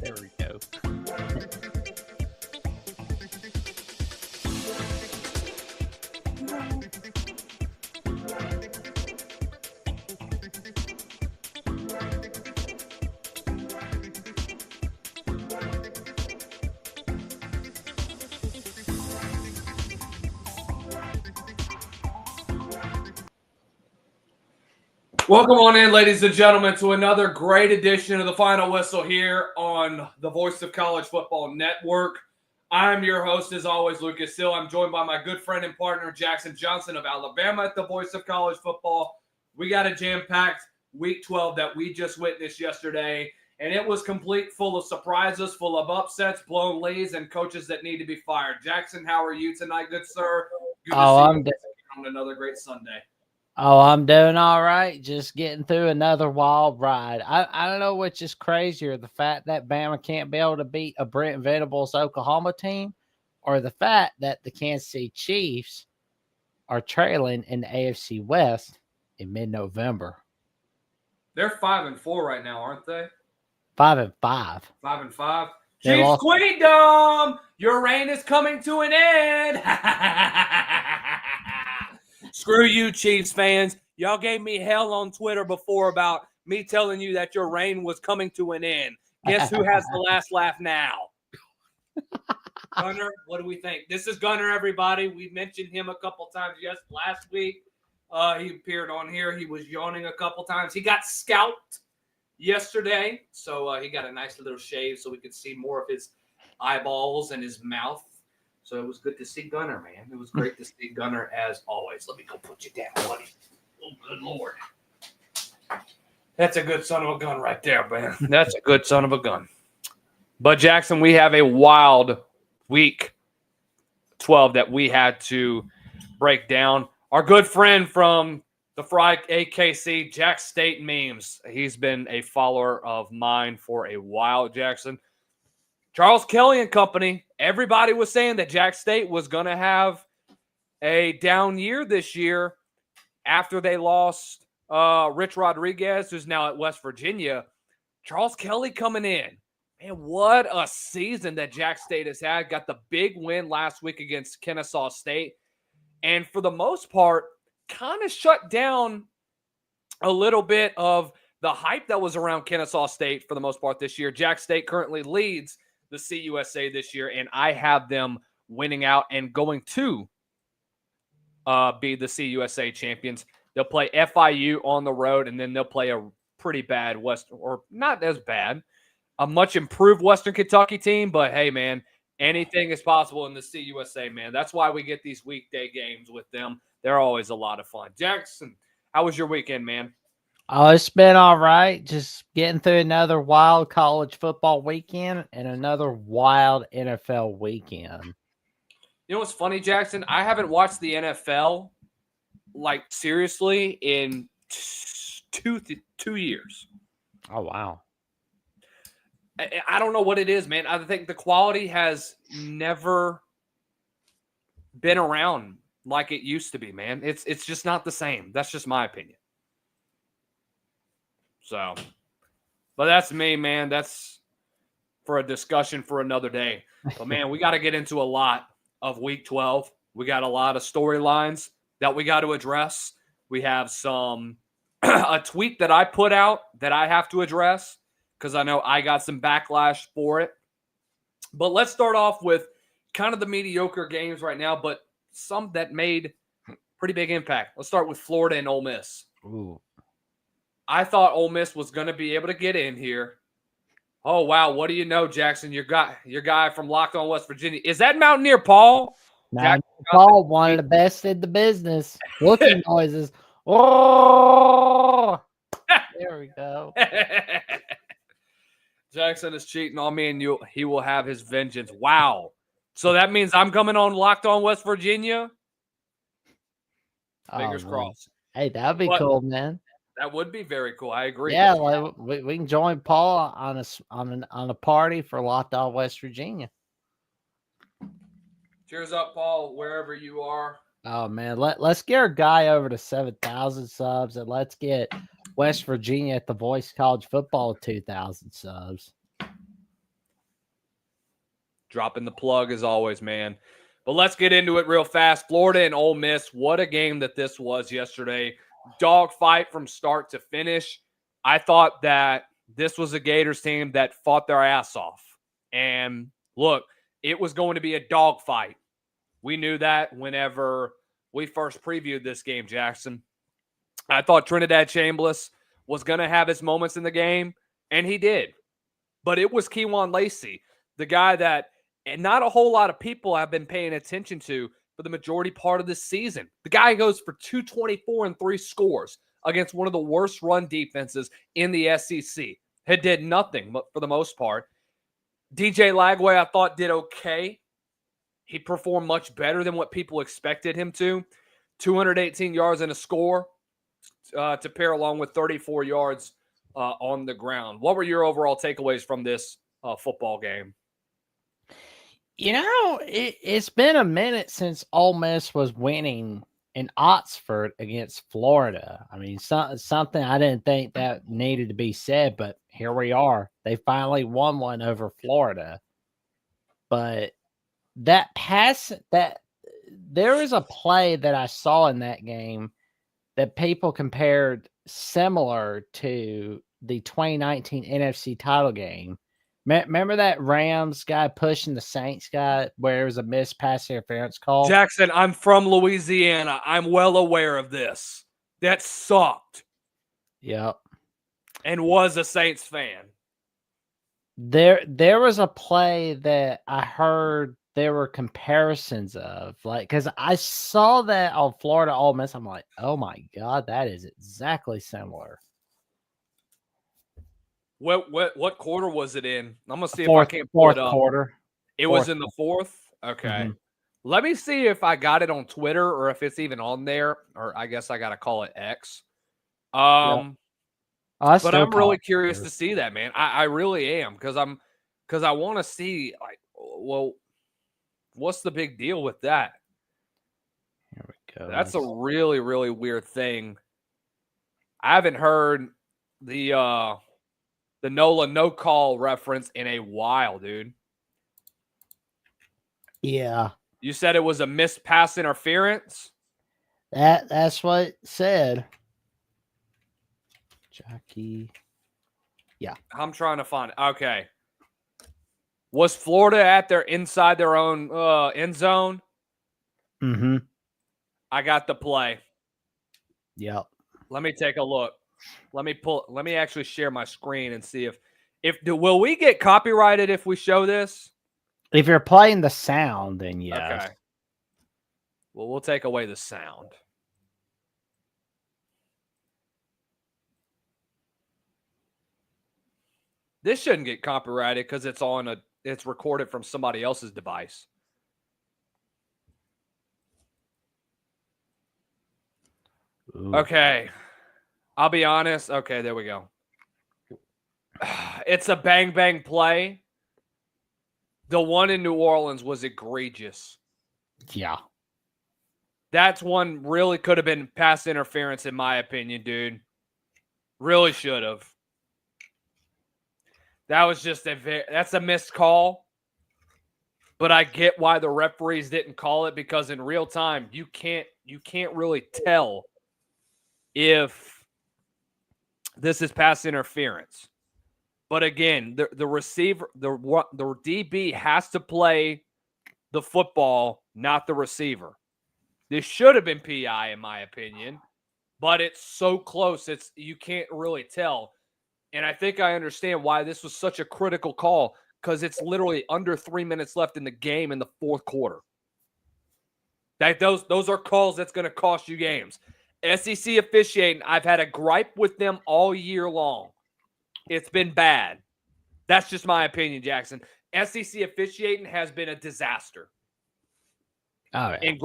There we go. Welcome on in, ladies and gentlemen, to another great edition of the Final Whistle here on the Voice of College Football Network. I'm your host, as always, Lucas Hill. I'm joined by my good friend and partner, Jackson Johnson of Alabama at the Voice of College Football. We got a jam-packed Week 12 that we just witnessed yesterday, and it was complete full of surprises, full of upsets, blown leads, and coaches that need to be fired. Jackson, how are you tonight, good sir? Good to see you on another great Sunday. Oh, I'm doing all right. Just getting through another wild ride. I don't know which is crazier, the fact that Bama can't be able to beat a Brent Venables Oklahoma team, or the fact that the Kansas City Chiefs are trailing in the AFC West in mid-November. They're 5-4 right now, aren't they? 5-5. 5-5. They Chiefs lost- Queendom! Your reign is coming to an end. Screw you, Chiefs fans. Y'all gave me hell on Twitter before about me telling you that your reign was coming to an end. Guess who has the last laugh now? Gunner, what do we think? This is Gunner, everybody. We mentioned him a couple times last week. He appeared on here. He was yawning a couple times. He got scalped yesterday, so he got a nice little shave so we could see more of his eyeballs and his mouth. So it was good to see Gunner, man. It was great to see Gunner as always. Let me go put you down, buddy. Oh, good Lord. That's a good son of a gun right there, man. That's a good son of a gun. But, Jackson, we have a wild Week 12 that we had to break down. Our good friend from the Fry AKC, Jack State Memes. He's been a follower of mine for a while, Jackson. Charles Kelly and company, everybody was saying that Jack State was going to have a down year this year after they lost Rich Rodriguez, who's now at West Virginia. Charles Kelly coming in. Man, what a season that Jack State has had. Got the big win last week against Kennesaw State. And for the most part, kind of shut down a little bit of the hype that was around Kennesaw State for the most part this year. Jack State currently leads the CUSA this year, and I have them winning out and going to be the CUSA champions. They'll play FIU on the road, and then they'll play a pretty bad or not as bad, a much improved Western Kentucky team. But hey, man, anything is possible in the CUSA, man. That's why we get these weekday games with them. They're always a lot of fun. Jackson, how was your weekend, man? Oh, it's been all right. Just getting through another wild college football weekend and another wild NFL weekend. You know what's funny, Jackson? I haven't watched the NFL, like, seriously in two years. Oh, wow. I don't know what it is, man. I think the quality has never been around like it used to be, man. It's just not the same. That's just my opinion. So, but that's me, man. That's for a discussion for another day. But, man, we got to get into a lot of Week 12. We got a lot of storylines that we got to address. We have some a tweet that I put out that I have to address because I know I got some backlash for it. But let's start off with kind of the mediocre games right now, but some that made pretty big impact. Let's start with Florida and Ole Miss. Ooh. I thought Ole Miss was going to be able to get in here. Oh, wow. What do you know, Jackson? Your guy from Locked On West Virginia. Is that Mountaineer Paul? Now, Paul, one of the best in the business. Looking noises. Oh, there we go. Jackson is cheating on me, and he will have his vengeance. Wow. So that means I'm coming on Locked On West Virginia? Fingers crossed. Hey, that'd be cool, man. That would be very cool. I agree. Yeah, like we can join Paul on a party for Locked On West Virginia. Cheers up, Paul, wherever you are. Oh man, let's get our guy over to 7,000 subs, and let's get West Virginia at the Voice College Football 2,000 subs. Dropping the plug as always, man. But let's get into it real fast. Florida and Ole Miss. What a game that this was yesterday. Dogfight from start to finish. I thought that this was a Gators team that fought their ass off. And look, it was going to be a dogfight. We knew that whenever we first previewed this game, Jackson. I thought Trinidad Chambliss was going to have his moments in the game, and he did. But it was Kewan Lacey, the guy that and not a whole lot of people have been paying attention to for the majority part of this season. The guy goes for 224 and 3 scores against one of the worst run defenses in the SEC. He did nothing for the most part. DJ Lagway, I thought, did okay. He performed much better than what people expected him to. 218 yards and a score to pair along with 34 yards on the ground. What were your overall takeaways from this football game? You know, it's been a minute since Ole Miss was winning in Oxford against Florida. I mean, something I didn't think that needed to be said, but here we are. They finally won one over Florida. But there is a play that I saw in that game that people compared similar to the 2019 NFC title game. Remember that Rams guy pushing the Saints guy where it was a missed pass interference call? Jackson, I'm from Louisiana. I'm well aware of this. That sucked. Yep. And was a Saints fan. There was a play that I heard there were comparisons of, like, because I saw that on Florida Ole Miss. I'm like, oh my God, that is exactly similar. What quarter was it in? I'm gonna see Fourth, if I can't pull it up. Quarter. It was in the fourth? Okay. Mm-hmm. Let me see if I got it on Twitter or if it's even on there, or I guess I gotta call it X. But I'm really curious to see that, man. I really am, because I want to see, like, well, what's the big deal with that? Here we go. That's a really, really weird thing. I haven't heard the NOLA no call reference in a while, dude. Yeah. You said it was a missed pass interference? That's what it said. Jockey. Yeah. I'm trying to find it. Okay. Was Florida inside their own end zone? Mm-hmm. I got the play. Yep. Let me take a look. Let me actually share my screen and see will we get copyrighted if we show this? If you're playing the sound, then yes. Okay. Well, we'll take away the sound. This shouldn't get copyrighted because it's recorded from somebody else's device. Ooh. Okay. I'll be honest. Okay, there we go. It's a bang bang play. The one in New Orleans was egregious. Yeah. That's one really could have been pass interference, in my opinion, dude. Really should have. That was just that's a missed call. But I get why the referees didn't call it, because in real time you can't really tell if this is pass interference. But again, the receiver, the DB has to play the football, not the receiver. This should have been PI in my opinion, but it's so close, you can't really tell. And I think I understand why this was such a critical call, because it's literally under 3 minutes left in the game in the fourth quarter. Those are calls that's going to cost you games. SEC officiating, I've had a gripe with them all year long. It's been bad. That's just my opinion, Jackson. SEC officiating has been a disaster. Oh, yeah. And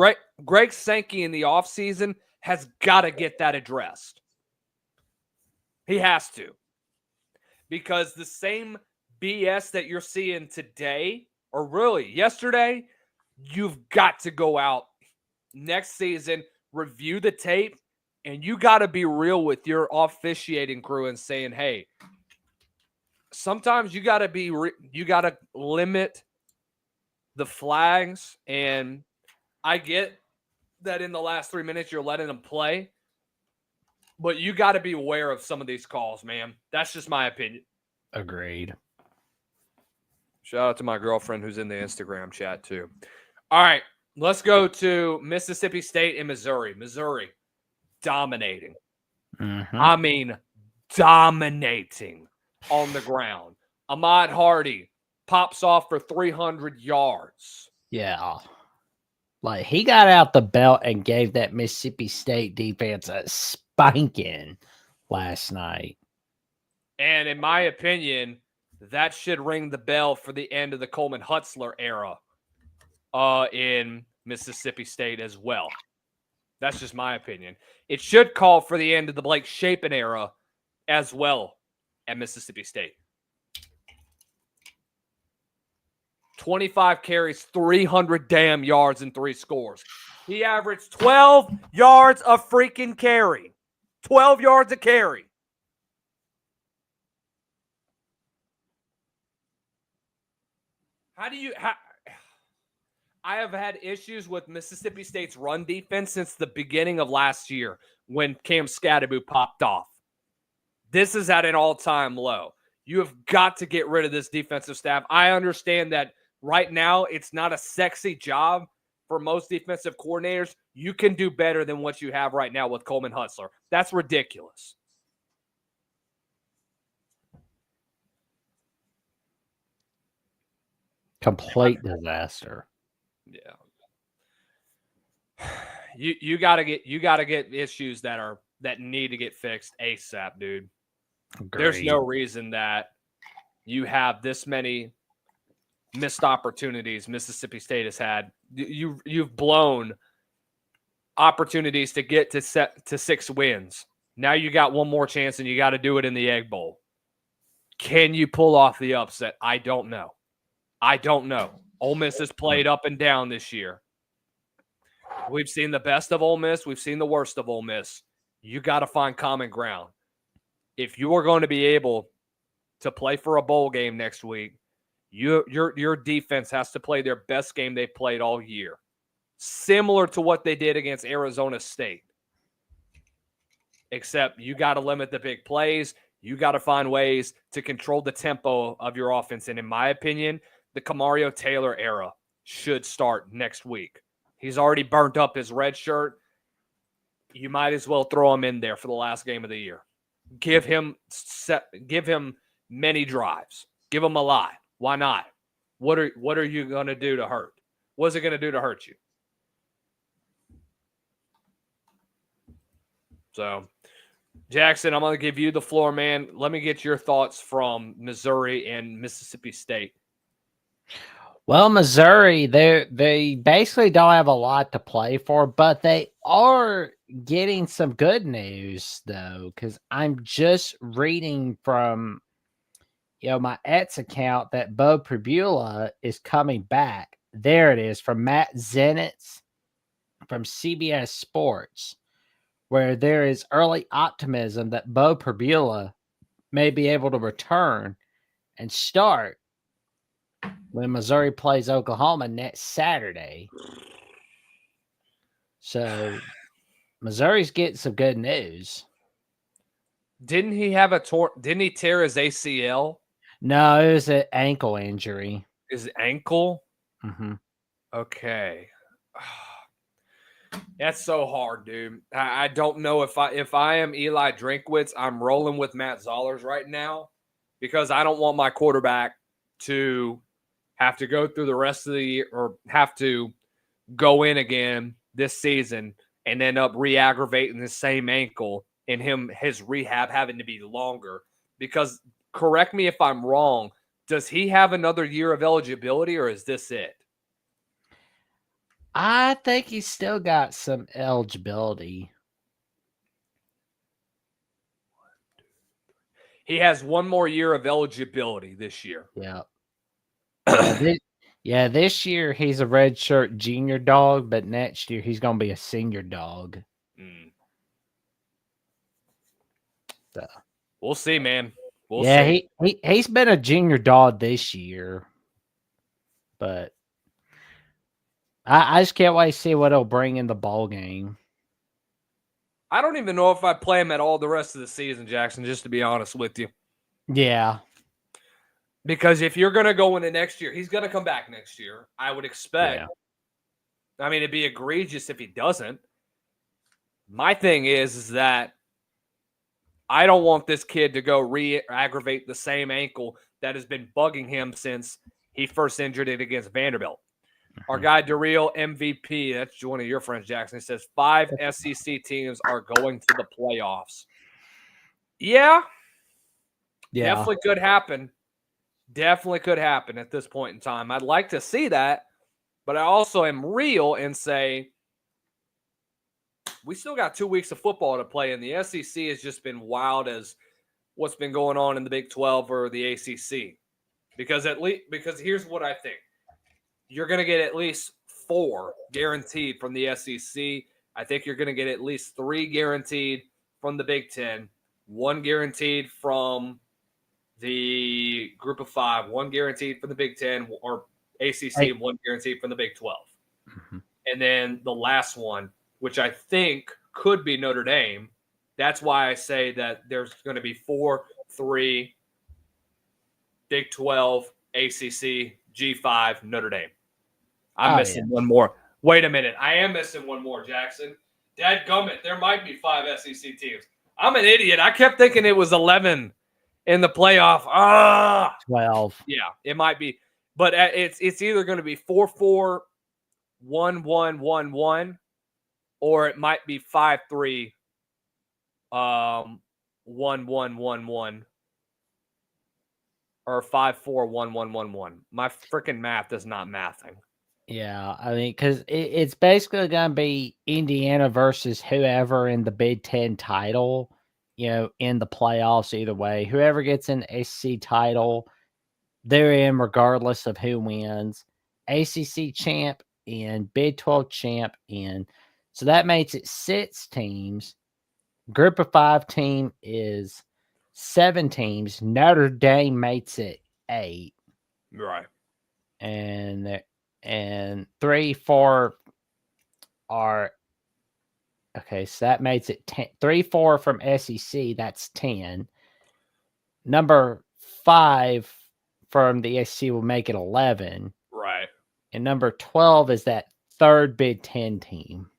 Greg Sankey in the offseason has got to get that addressed. He has to. Because the same BS that you're seeing today, or really yesterday, you've got to go out next season, review the tape, and you got to be real with your officiating crew and saying, hey, sometimes you got to limit the flags. And I get that in the last 3 minutes you're letting them play, but you got to be aware of some of these calls, man. That's just my opinion. Agreed. Shout out to my girlfriend who's in the Instagram chat too. All right, let's go to Mississippi State and Missouri. Missouri dominating. Mm-hmm. I mean, dominating on the ground. Ahmad Hardy pops off for 300 yards. Yeah. Like, he got out the belt and gave that Mississippi State defense a spanking last night. And in my opinion, that should ring the bell for the end of the Coleman Hutzler era in Mississippi State as well. That's just my opinion. It should call for the end of the Blake Shapen era as well at Mississippi State. 25 carries, 300 damn yards, and 3 scores. He averaged 12 yards a freaking carry. 12 yards a carry. I have had issues with Mississippi State's run defense since the beginning of last year when Cam Scatterbo popped off. This is at an all-time low. You have got to get rid of this defensive staff. I understand that right now it's not a sexy job for most defensive coordinators. You can do better than what you have right now with Coleman Hutzler. That's ridiculous. Complete disaster. Yeah. You gotta get issues that need to get fixed ASAP, dude. Agreed. There's no reason that you have this many missed opportunities Mississippi State has had. You've blown opportunities to get to 6 wins. Now you got one more chance, and you got to do it in the Egg Bowl. Can you pull off the upset? I don't know. Ole Miss has played up and down this year. We've seen the best of Ole Miss. We've seen the worst of Ole Miss. You got to find common ground. If you are going to be able to play for a bowl game next week, your defense has to play their best game they've played all year, similar to what they did against Arizona State. Except you got to limit the big plays. You got to find ways to control the tempo of your offense. And in my opinion, the Kamario Taylor era should start next week. He's already burnt up his red shirt. You might as well throw him in there for the last game of the year. Give him many drives. Give him a lot. Why not? What are you going to do to hurt? What's it going to do to hurt you? So, Jackson, I'm going to give you the floor, man. Let me get your thoughts from Missouri and Mississippi State. Well, Missouri, they basically don't have a lot to play for, but they are getting some good news, though, because I'm just reading from my X account that Bo Pribula is coming back. There it is, from Matt Zenitz from CBS Sports, where there is early optimism that Bo Pribula may be able to return and start when Missouri plays Oklahoma next Saturday. So Missouri's getting some good news. Didn't he tear his ACL? No, it was an ankle injury. His ankle? Mm-hmm. Okay. That's so hard, dude. I don't know if I am Eli Drinkwitz, I'm rolling with Matt Zollers right now because I don't want my quarterback to have to go through the rest of the year or have to go in again this season and end up re-aggravating the same ankle and his rehab having to be longer. Because correct me if I'm wrong, does he have another year of eligibility or is this it? I think he's still got some eligibility. He has one more year of eligibility this year. Yeah. This year he's a redshirt junior dog, but next year he's going to be a senior dog. So. We'll see, man. We'll see. He's been a junior dog this year, but I just can't wait to see what he'll bring in the ball game. I don't even know if I play him at all the rest of the season, Jackson, just to be honest with you. Yeah. Because if you're going to go into next year, he's going to come back next year, I would expect. Yeah. I mean, it'd be egregious if he doesn't. My thing is that I don't want this kid to go re-aggravate the same ankle that has been bugging him since he first injured it against Vanderbilt. Our guy, Darrell MVP, that's one of your friends, Jackson, he says 5 SEC teams are going to the playoffs. Yeah. Definitely could happen. Definitely could happen at this point in time. I'd like to see that, but I also am real and say we still got 2 weeks of football to play, and the SEC has just been wild as what's been going on in the Big 12 or the ACC. Because here's what I think. You're going to get at least 4 guaranteed from the SEC. I think you're going to get at least 3 guaranteed from the Big 10, 1 guaranteed from the Group of 5, 1 guaranteed from the Big 10 or ACC, 1 guaranteed from the Big 12. Mm-hmm. And then the last one, which I think could be Notre Dame. That's why I say that there's going to be 4, 3, Big 12, ACC, G5, Notre Dame. I'm missing one more. Wait a minute. I am missing one more, Jackson. Dadgummit, there might be 5 SEC teams. I'm an idiot. I kept thinking it was 11 in the playoff. 12. Yeah, it might be. But it's either going to be 4-4, 1-1, 1-1, or it might be 5-3, 1-1, 1-1. Or 5-4, 1-1, 1-1. My freaking math is not mathing. Yeah, I mean, because it's basically going to be Indiana versus whoever in the Big Ten title, in the playoffs either way. Whoever gets an SEC title, they're in regardless of who wins. ACC champ and Big 12 champ in. So that makes it 6 teams. Group of 5 team is 7 teams. Notre Dame makes it 8. Right. And 3, 4 are okay. So that makes it 10. 3, 4 from SEC. That's 10. Number 5 from the SEC will make it 11. Right. And number 12 is that 3rd Big 10 team.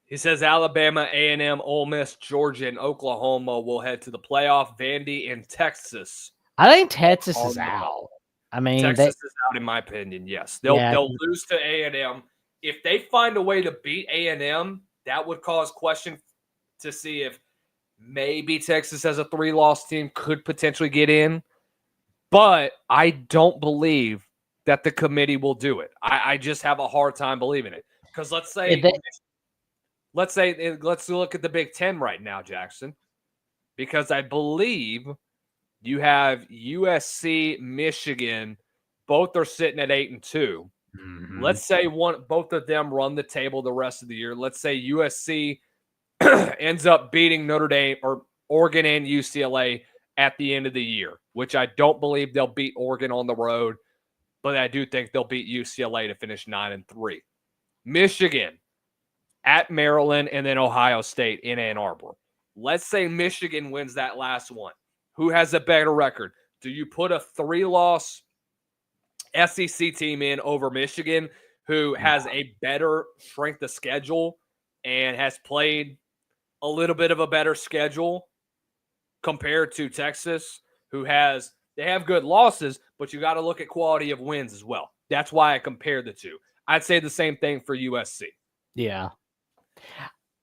He says Alabama, A&M, Ole Miss, Georgia, and Oklahoma will head to the playoff. Vandy and Texas. I think Texas is out. I mean, Texas is out in my opinion. Yes, they'll lose to A&M. If they find a way to beat A&M, that would cause question to see if maybe Texas as a 3-loss team could potentially get in. But I don't believe that the committee will do it. I just have a hard time believing it. Because let's look at the Big Ten right now, Jackson. Because I believe you have USC, Michigan, both are sitting at 8-2. Mm-hmm. Let's say both of them run the table the rest of the year. Let's say USC ends up beating Notre Dame or Oregon and UCLA at the end of the year, which I don't believe they'll beat Oregon on the road. but I do think they'll beat UCLA to finish 9-3. Michigan at Maryland and then Ohio State in Ann Arbor. Let's say Michigan wins that last one. Who has a better record? Do you put a 3-loss SEC team in over Michigan, who has a better strength of schedule and has played a little bit of a better schedule compared to Texas, who they have good losses, but you got to look at quality of wins as well. That's why I compared the two. I'd say the same thing for USC. Yeah.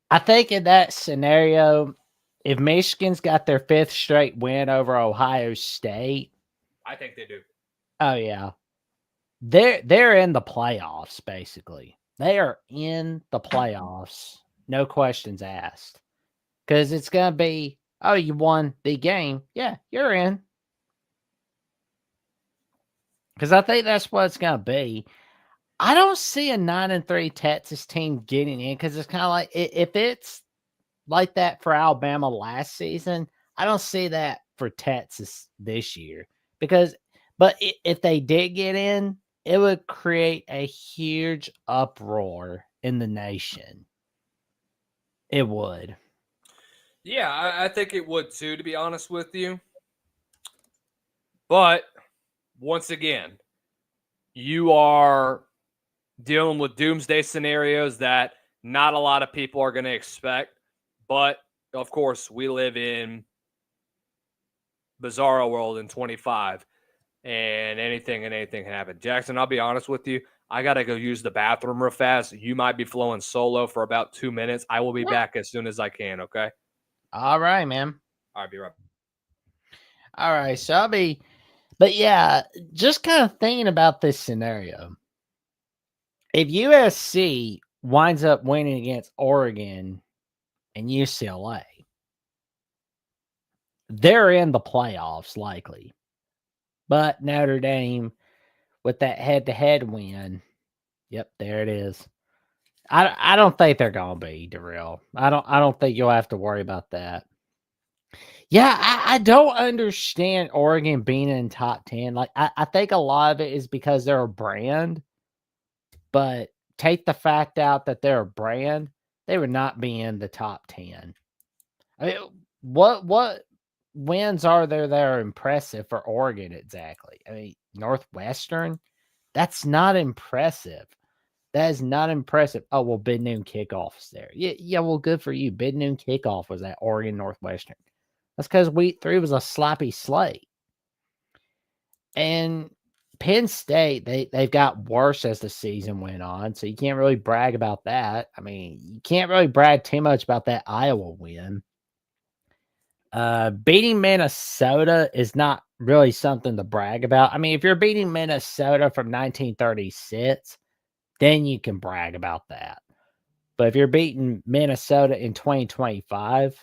I think in that scenario, if Michigan's got their 5th straight win over Ohio State, I think they do. oh yeah. They're in the playoffs, basically. They are in the playoffs. No questions asked. Because it's going to be, oh, you won the game. Yeah, you're in. Because I think that's what it's going to be. I don't see a 9-3 Texas team getting in because it's kind of like, if it's like that for Alabama last season, I don't see that for Texas this year. But if they did get in, it would create a huge uproar in the nation. It would. Yeah, I think it would too, to be honest with you. But once again, you are dealing with doomsday scenarios that not a lot of people are going to expect. But, of course, we live in bizarro world in 25, and anything can happen. Jackson, I'll be honest with you. I got to go use the bathroom real fast. You might be flowing solo for about 2 minutes. I will be back as soon as I can, okay? All right, man. All right, be right back. All right, so but yeah, just kind of thinking about this scenario. If USC winds up winning against Oregon and UCLA, they're in the playoffs likely. But Notre Dame, with that head-to-head win, yep, there it is. I don't think they're gonna be Darrell. I don't think you'll have to worry about that. Yeah, I don't understand Oregon being in top 10. Like I think a lot of it is because they're a brand, but take the fact out that they're a brand, they would not be in the top 10. I mean, what wins are there that are impressive for Oregon exactly? I mean, Northwestern, that's not impressive. That is not impressive. Oh, well, Big Noon Kickoff is there. Yeah, well, good for you. Big Noon Kickoff was at Oregon Northwestern. That's because Week 3 was a sloppy slate. And Penn State, they've got worse as the season went on, so you can't really brag about that. I mean, you can't really brag too much about that Iowa win. Beating Minnesota is not really something to brag about. I mean, if you're beating Minnesota from 1936, then you can brag about that. But if you're beating Minnesota in 2025,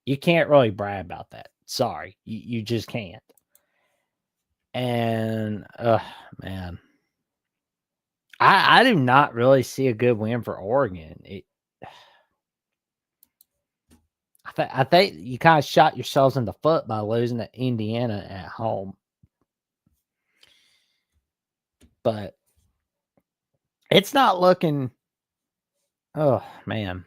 you can't really brag about that. Sorry, you just can't. And, man, I do not really see a good win for Oregon. I think you kind of shot yourselves in the foot by losing to Indiana at home. But it's not looking, oh, man.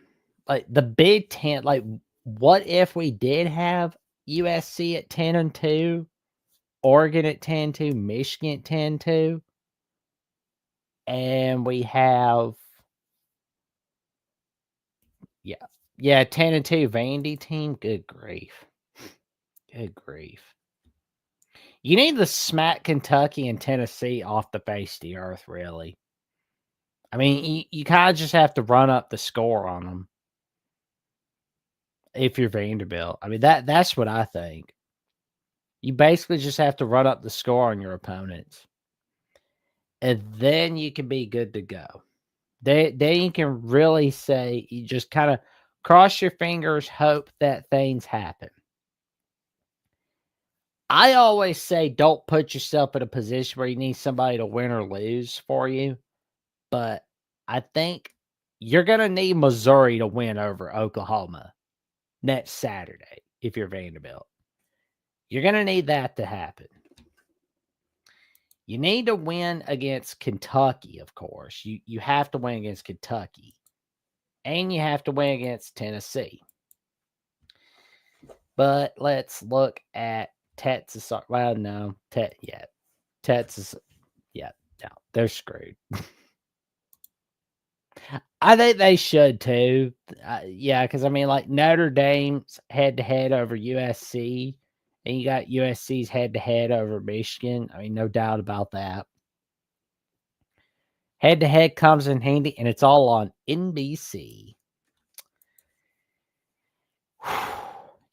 Like the Big Ten, like what if we did have USC at 10-2, Oregon at 10-2, Michigan at 10-2, and we have, yeah, 10-2 Vandy team. Good grief. Good grief. You need to smack Kentucky and Tennessee off the face of the earth, really. I mean, you kind of just have to run up the score on them if you're Vanderbilt. I mean, that's what I think. You basically just have to run up the score on your opponents. And then you can be good to go. Then you can really say, you just kind of cross your fingers, hope that things happen. I always say don't put yourself in a position where you need somebody to win or lose for you. But I think you're going to need Missouri to win over Oklahoma next Saturday if you're Vanderbilt. You're going to need that to happen. You need to win against Kentucky, of course. You have to win against Kentucky. And you have to win against Tennessee. But let's look at Texas. Well, no. Texas. Yeah, no, they're screwed. I think they should too. Yeah, because I mean, like Notre Dame's head to head over USC, and you got USC's head to head over Michigan. I mean, no doubt about that. Head to head comes in handy, and it's all on NBC.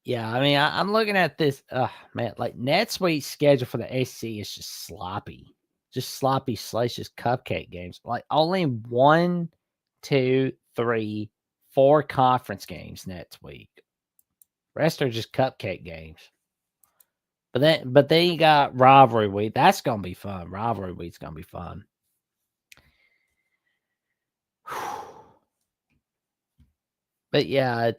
Yeah, I mean, I'm looking at this. Man, like next week's schedule for the SEC is just sloppy, salacious cupcake games. Like only 1, 2, 3, 4 conference games next week. Rest are just cupcake games. But then you got rivalry week. That's gonna be fun. Rivalry week's gonna be fun. But yeah,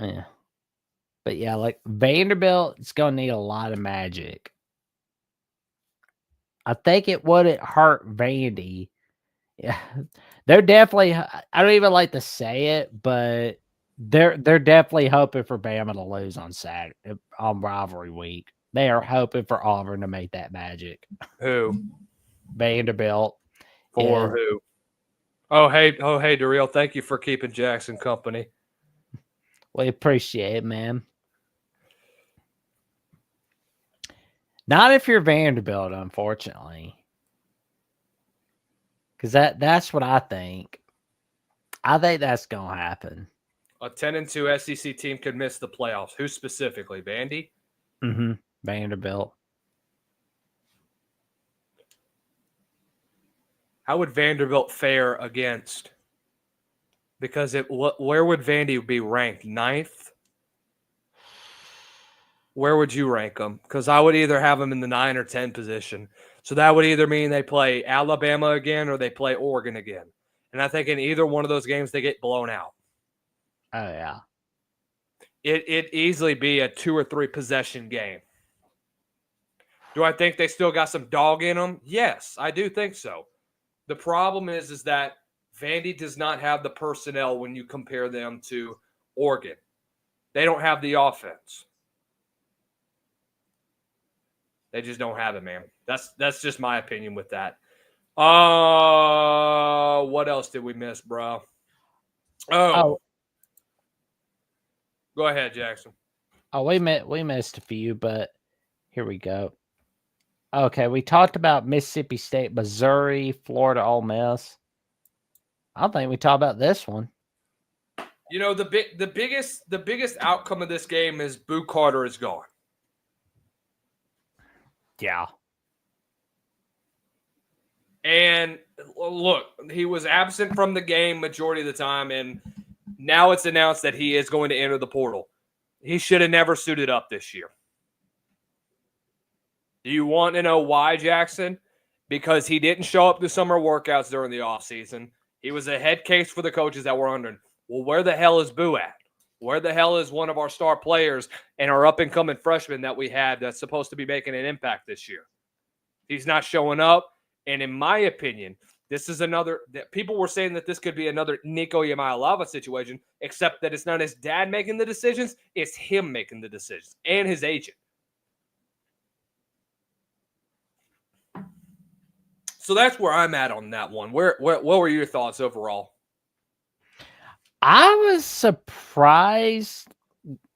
yeah. But yeah, like Vanderbilt is gonna need a lot of magic. I think it wouldn't hurt Vandy. Yeah, they're definitely. I don't even like to say it, but they're definitely hoping for Bama to lose on Saturday on rivalry week. They are hoping for Auburn to make that magic. Who? Vanderbilt. For who? Oh hey, Daryl, thank you for keeping Jackson company. We appreciate it, man. Not if you're Vanderbilt, unfortunately. Because that's what I think. I think that's gonna happen. A 10-2 SEC team could miss the playoffs. Who specifically? Vandy? Mm-hmm. Vanderbilt. How would Vanderbilt fare against? Because where would Vandy be ranked? 9th? Where would you rank them? Because I would either have them in the 9 or 10 position. So that would either mean they play Alabama again or they play Oregon again. And I think in either one of those games, they get blown out. Oh, yeah. It'd easily be a 2 or 3 possession game. Do I think they still got some dog in them? Yes, I do think so. The problem is that Vandy does not have the personnel when you compare them to Oregon. They don't have the offense. They just don't have it, man. That's just my opinion with that. What else did we miss, bro? Oh. Go ahead, Jackson. Oh, we missed a few, but here we go. Okay, we talked about Mississippi State, Missouri, Florida, Ole Miss. I don't think we talked about this one. You know, the biggest outcome of this game is Boo Carter is gone. Yeah. And look, he was absent from the game majority of the time, and now it's announced that he is going to enter the portal. He should have never suited up this year. Do you want to know why, Jackson? Because he didn't show up to summer workouts during the offseason. He was a head case for the coaches that were under him. Well, where the hell is Boo at? Where the hell is one of our star players and our up-and-coming freshman that we have that's supposed to be making an impact this year? He's not showing up. And in my opinion, this is another – people were saying that this could be another Nico Yamayalava situation, except that it's not his dad making the decisions. It's him making the decisions and his agent. So that's where I'm at on that one. What were your thoughts overall? I was surprised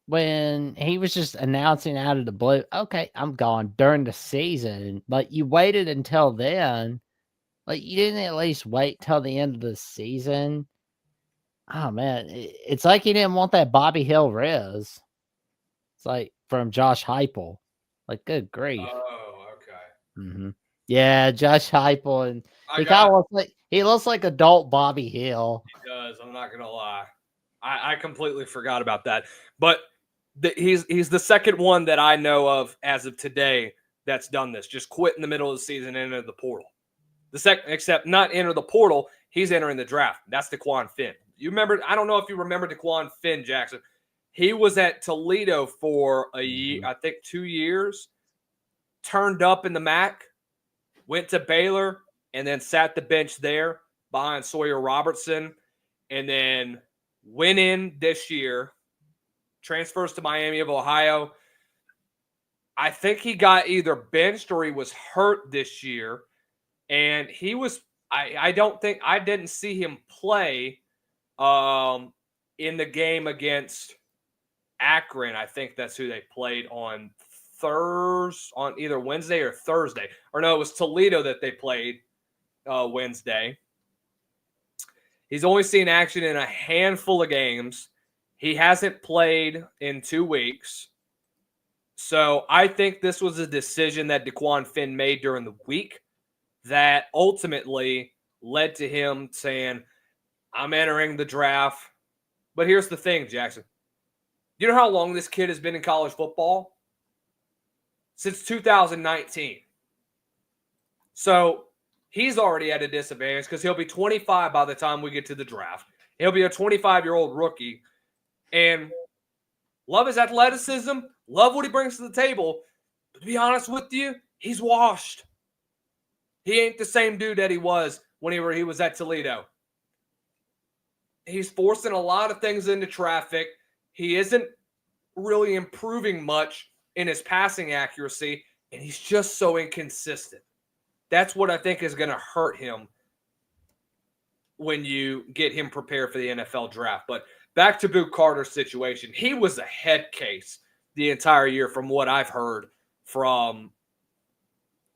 when he was just announcing out of the blue, okay, I'm gone during the season. Like, you waited until then. Like, you didn't at least wait till the end of the season. Oh, man. It's like he didn't want that Bobby Hill Riz. It's like from Josh Heupel. Like, good grief. Oh, okay. Mm-hmm. Yeah, Josh Heupel. And he looks like adult Bobby Hill. He does. I'm not going to lie. I completely forgot about that. But he's the second one that I know of as of today that's done this. Just quit in the middle of the season and enter the portal. The second, except not enter the portal, he's entering the draft. That's DeQuan Finn. You remember? I don't know if you remember DeQuan Finn, Jackson. He was at Toledo for a year, I think 2 years. turned up in the MAC, went to Baylor, and then sat the bench there behind Sawyer Robertson, and then went in this year, transfers to Miami of Ohio. I think he got either benched or he was hurt this year, and he was I didn't see him play in the game against Akron. I think that's who they played on either Wednesday or Thursday. Or no, it was Toledo that they played Wednesday. He's only seen action in a handful of games. He hasn't played in 2 weeks. So I think this was a decision that DeQuan Finn made during the week that ultimately led to him saying, I'm entering the draft. But here's the thing, Jackson. You know how long this kid has been in college football? Since 2019. So he's already at a disadvantage because he'll be 25 by the time we get to the draft. He'll be a 25-year-old rookie. And love his athleticism, love what he brings to the table. But to be honest with you, he's washed. He ain't the same dude that he was when he was at Toledo. He's forcing a lot of things into traffic. He isn't really improving much in his passing accuracy, and he's just so inconsistent. That's what I think is going to hurt him when you get him prepared for the NFL draft. But back to Boot Carter's situation. He was a head case the entire year from what I've heard from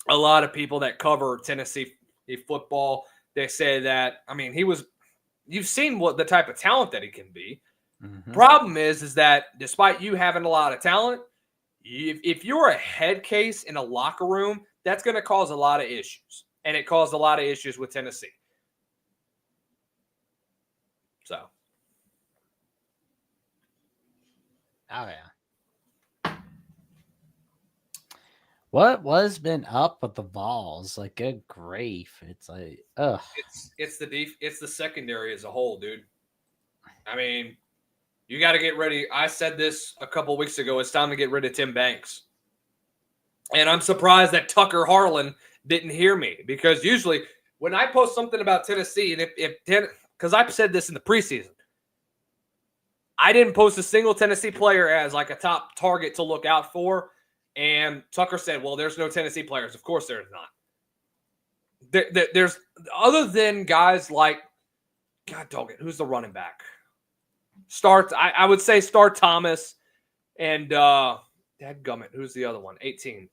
a lot of people that cover Tennessee football. They say that, I mean, you've seen what the type of talent that he can be. Mm-hmm. Problem is that despite you having a lot of talent, if you're a head case in a locker room, that's going to cause a lot of issues. And it caused a lot of issues with Tennessee. So. Oh, yeah. What's been up with the Vols? Like, good grief. It's like, ugh. It's the secondary as a whole, dude. I mean, you got to get ready. I said this a couple weeks ago. It's time to get rid of Tim Banks. And I'm surprised that Tucker Harlan didn't hear me, because usually when I post something about Tennessee, and because I've said this in the preseason, I didn't post a single Tennessee player as like a top target to look out for. And Tucker said, well, there's no Tennessee players. Of course there's not. There's other than guys like, God dog it, who's the running back? I would say Star Thomas and dadgummit, who's the other one? 18.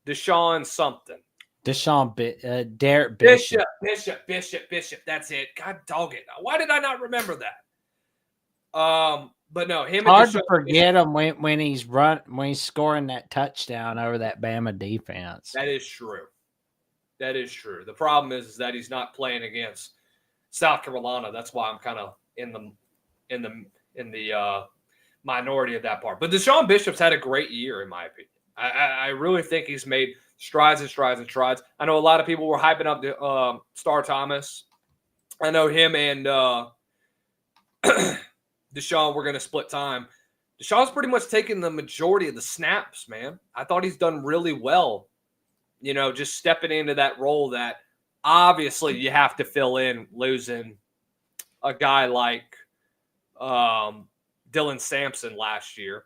Deshaun something. Derek Bishop. Bishop. That's it. God dog it. Why did I not remember that? But no, him. Hard to forget him when he's scoring that touchdown over that Bama defense. That is true. The problem is that he's not playing against South Carolina. That's why I'm kind of in the minority of that part. But Deshaun Bishop's had a great year, in my opinion. I really think he's made strides and strides and strides. I know a lot of people were hyping up Star Thomas. I know him and Deshaun were going to split time. Deshaun's pretty much taken the majority of the snaps, man. I thought he's done really well, just stepping into that role that obviously you have to fill in, losing a guy like Dylan Sampson last year.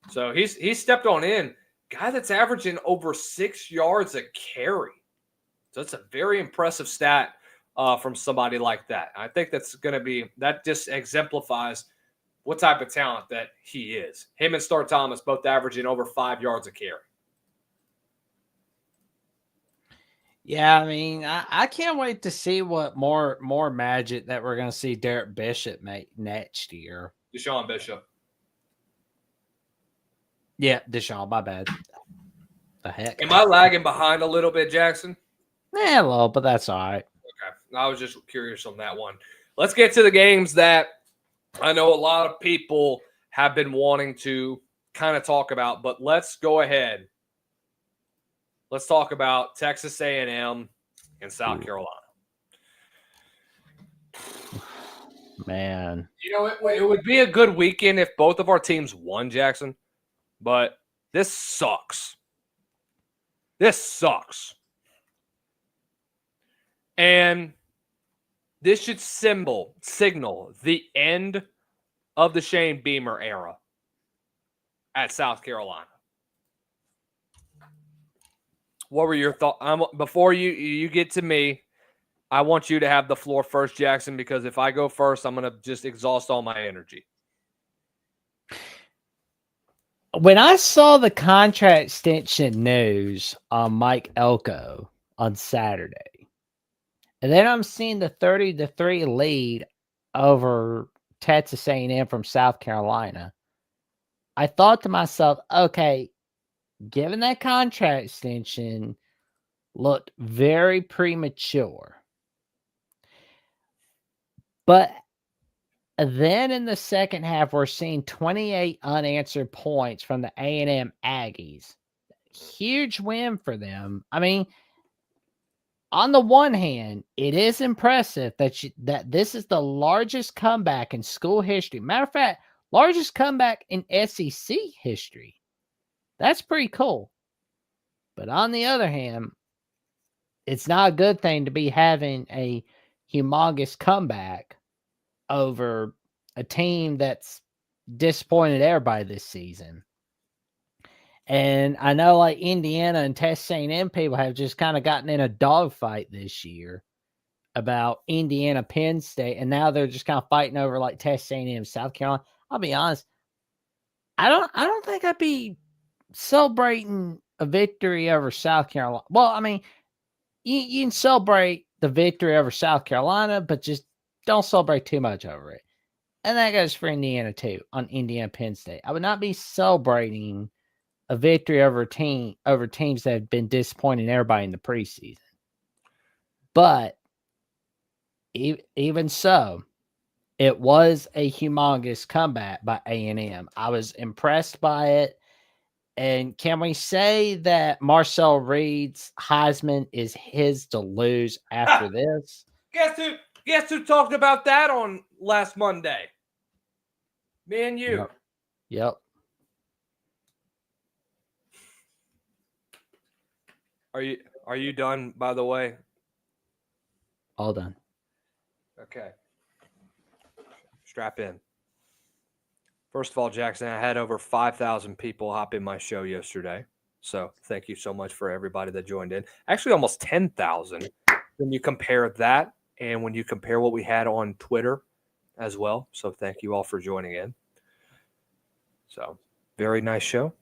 So he's stepped on in. Guy that's averaging over 6 yards a carry. So that's a very impressive stat from somebody like that. I think that just exemplifies what type of talent that he is. Him and Star Thomas both averaging over 5 yards a carry. Yeah, I mean, I can't wait to see what more magic that we're going to see Derek Bishop make next year. Deshaun Bishop. Yeah, Deshaun, my bad. The heck? Am I lagging behind a little bit, Jackson? Yeah, a little, but that's all right. Okay. I was just curious on that one. Let's get to the games that I know a lot of people have been wanting to kind of talk about, but let's go ahead. Let's talk about Texas A&M and South Carolina. Man. It would be a good weekend if both of our teams won, Jackson, but this sucks. This sucks. And this should signal the end of the Shane Beamer era at South Carolina. What were your thoughts? Before you get to me, I want you to have the floor first, Jackson, because if I go first, I'm going to just exhaust all my energy. When I saw the contract extension news on Mike Elko on Saturday, and then I'm seeing the 30-3 lead over Texas A&M from South Carolina, I thought to myself, okay, given that contract extension looked very premature. But then in the second half, we're seeing 28 unanswered points from the A&M Aggies. Huge win for them. I mean, on the one hand, it is impressive that this is the largest comeback in school history. Matter of fact, largest comeback in SEC history. That's pretty cool. But on the other hand, it's not a good thing to be having a humongous comeback over a team that's disappointed everybody this season. And I know like Indiana and Texas A&M people have just kind of gotten in a dogfight this year about Indiana Penn State, and now they're just kind of fighting over like Texas A&M South Carolina. I'll be honest, I don't think I'd be celebrating a victory over South Carolina. Well, I mean, you can celebrate the victory over South Carolina, but just don't celebrate too much over it. And that goes for Indiana too, on Indiana Penn State. I would not be celebrating a victory over teams that have been disappointing everybody in the preseason. But even so, it was a humongous comeback by A&M. I was impressed by it. And can we say that Marcel Reed's Heisman is his to lose after this? Guess who talked about that on last Monday? Me and you. Yep. Are you done, by the way? All done. Okay. Strap in. First of all, Jackson, I had over 5,000 people hop in my show yesterday. So thank you so much for everybody that joined in. Actually, almost 10,000 when you compare that and when you compare what we had on Twitter as well. So thank you all for joining in. So very nice show.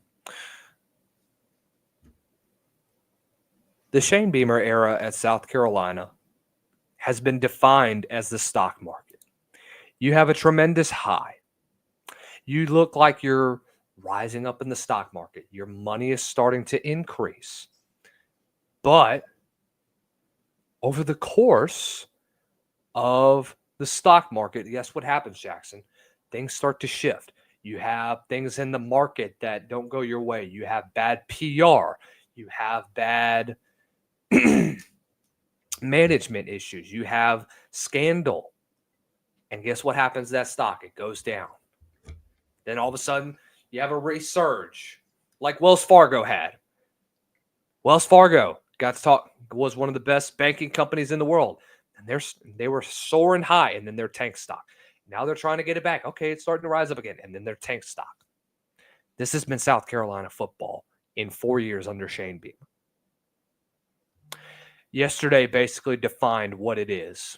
The Shane Beamer era at South Carolina has been defined as the stock market. You have a tremendous high. You look like you're rising up in the stock market. Your money is starting to increase. But over the course of the stock market, guess what happens, Jackson? Things start to shift. You have things in the market that don't go your way. You have bad PR. You have bad management issues. You have scandal. And guess what happens to that stock? It goes down. Then all of a sudden, you have a resurge like Wells Fargo had. Wells Fargo was one of the best banking companies in the world. And they were soaring high, and then their tank stock. Now they're trying to get it back. Okay, it's starting to rise up again, and then their tank stock. This has been South Carolina football in 4 years under Shane Beamer. Yesterday basically defined what it is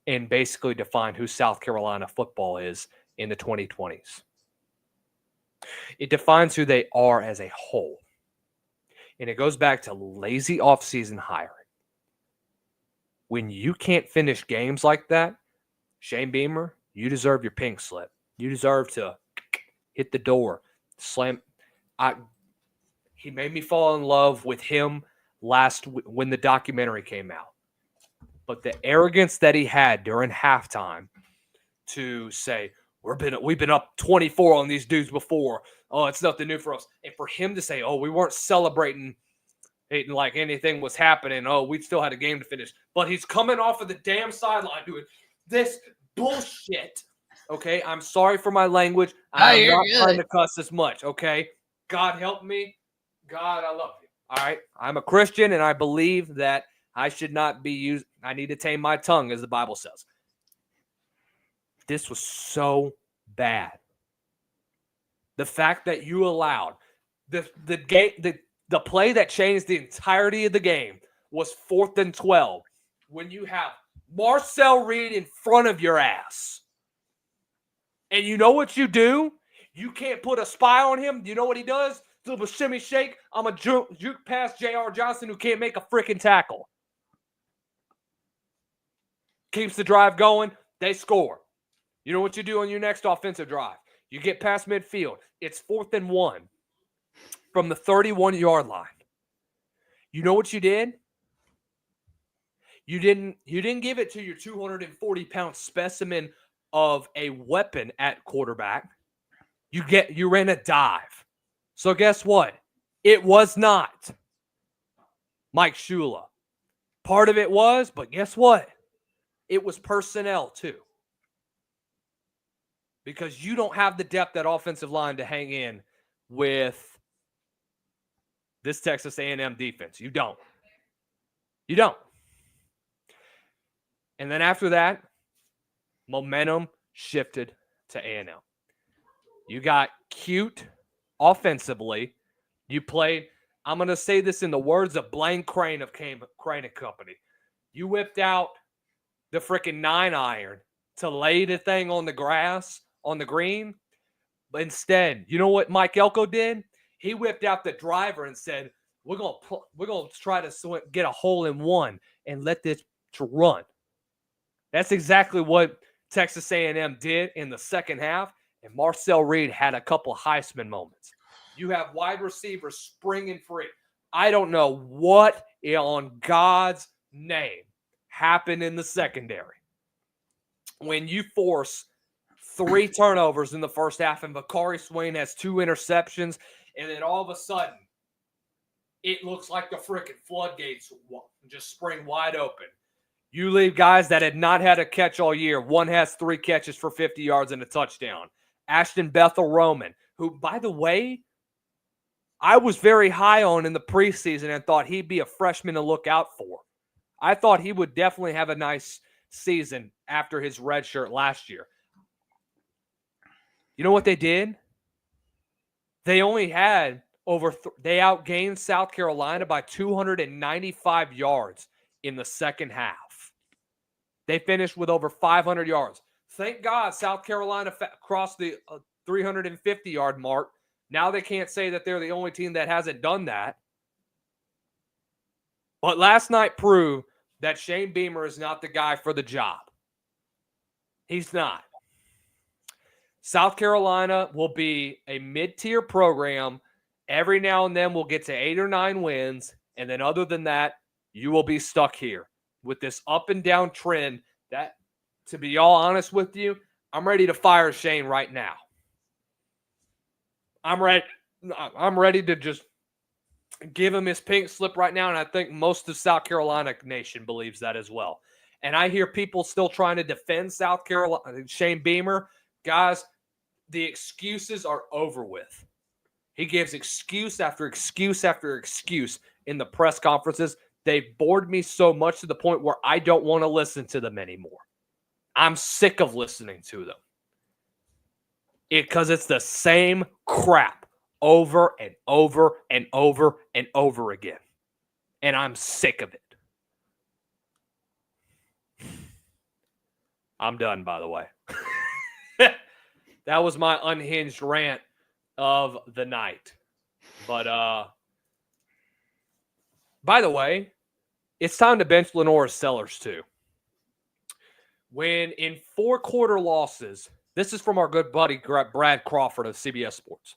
and basically defined who South Carolina football is in the 2020s. It defines who they are as a whole. And it goes back to lazy offseason hiring. When you can't finish games like that, Shane Beamer, you deserve your pink slip. You deserve to hit the door, slam. He made me fall in love with him when the documentary came out. But the arrogance that he had during halftime to say, we've been up 24 on these dudes before. Oh, it's nothing new for us. And for him to say, oh, we weren't celebrating it like anything was happening. Oh, we still had a game to finish. But he's coming off of the damn sideline doing this bullshit. Okay, I'm sorry for my language. I'm not trying to cuss as much, okay? God help me. God, I love you. All right. I'm a Christian, and I believe that I should not be used. I need to tame my tongue, as the Bible says. This was so bad. The fact that you allowed the play that changed the entirety of the game was 4th and 12 when you have Marcel Reed in front of your ass. And you know what you do? You can't put a spy on him. You know what he does? Little shimmy shake. I'm a juke past J.R. Johnson who can't make a freaking tackle. Keeps the drive going. They score. You know what you do on your next offensive drive? You get past midfield. It's 4th and 1 from the 31-yard line. You know what you did? You didn't give it to your 240-pound specimen of a weapon at quarterback. You ran a dive. So guess what? It was not Mike Shula. Part of it was, but guess what? It was personnel too. Because you don't have the depth at offensive line to hang in with this Texas A&M defense. You don't. You don't. And then after that, momentum shifted to A&M. You got cute offensively. You played, I'm going to say this in the words of Blaine Crane of Crane and Company. You whipped out the freaking 9-iron to lay the thing on the grass, on the green. But instead, you know what Mike Elko did? He whipped out the driver and said, we're gonna try to get a hole in one and let this run. That's exactly what Texas A&M did in the second half, and Marcel Reed had a couple Heisman moments. You have wide receivers springing free. I don't know what on God's name happened in the secondary when you force 3 turnovers in the first half and Bakari Swain has 2 interceptions, and then all of a sudden it looks like the freaking floodgates just spring wide open. You leave guys that had not had a catch all year. One has 3 catches for 50 yards and a touchdown. Ashton Bethel Roman, who, by the way, I was very high on in the preseason and thought he'd be a freshman to look out for. I thought he would definitely have a nice season after his red shirt last year. You know what they did? They only had they outgained South Carolina by 295 yards in the second half. They finished with over 500 yards. Thank God South Carolina crossed the 350-yard mark. Now they can't say that they're the only team that hasn't done that. But last night proved that Shane Beamer is not the guy for the job. He's not. South Carolina will be a mid-tier program. Every now and then we'll get to 8 or 9 wins. And then other than that, you will be stuck here with this up and down trend that, to be all honest with you, I'm ready to fire Shane right now. I'm ready to just give him his pink slip right now, and I think most of South Carolina Nation believes that as well. And I hear people still trying to defend South Carolina, Shane Beamer. Guys, the excuses are over with. He gives excuse after excuse after excuse in the press conferences. They bored me so much to the point where I don't want to listen to them anymore. I'm sick of listening to them. Because it's the same crap over and over and over and over again. And I'm sick of it. I'm done, by the way. That was my unhinged rant of the night. But, by the way, it's time to bench Lenore's Sellers, too. When in 4 quarter losses, this is from our good buddy Brad Crawford of CBS Sports.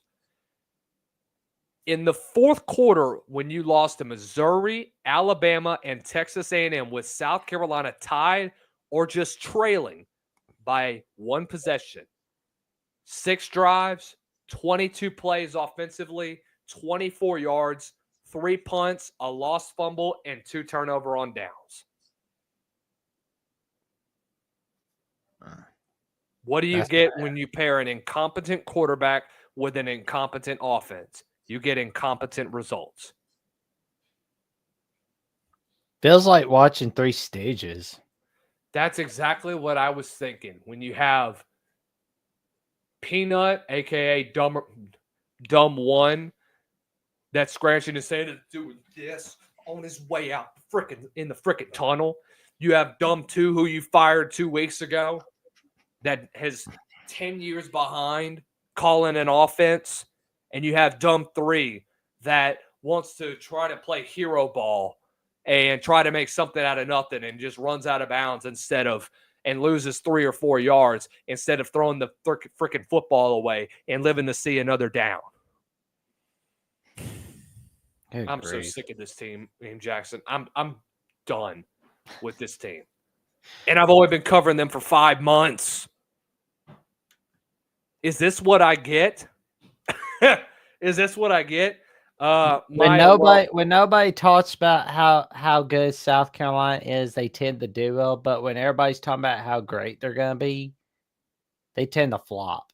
In the 4th quarter, when you lost to Missouri, Alabama, and Texas A&M with South Carolina tied or just trailing by 1 possession, 6 drives, 22 plays offensively, 24 yards, 3 punts, a lost fumble, and 2 turnover on downs. What do you get when you pair an incompetent quarterback with an incompetent offense? You get incompetent results. Feels like watching Three Stooges. That's exactly what I was thinking. When you have Peanut, aka Dumb One, that's scratching his head and doing this on his way out in the frickin' tunnel. You have Dumb Two, who you fired 2 weeks ago, that has 10 years behind calling an offense, and you have Dumb Three that wants to try to play hero ball and try to make something out of nothing and just runs out of bounds and loses 3 or 4 yards instead of throwing the freaking football away and living to see another down. I'm so sick of this team in Jackson. I'm done with this team. And I've only been covering them for 5 months. Is this what I get? Is this what I get? When nobody talks about how good South Carolina is, they tend to do well. But when everybody's talking about how great they're going to be, they tend to flop.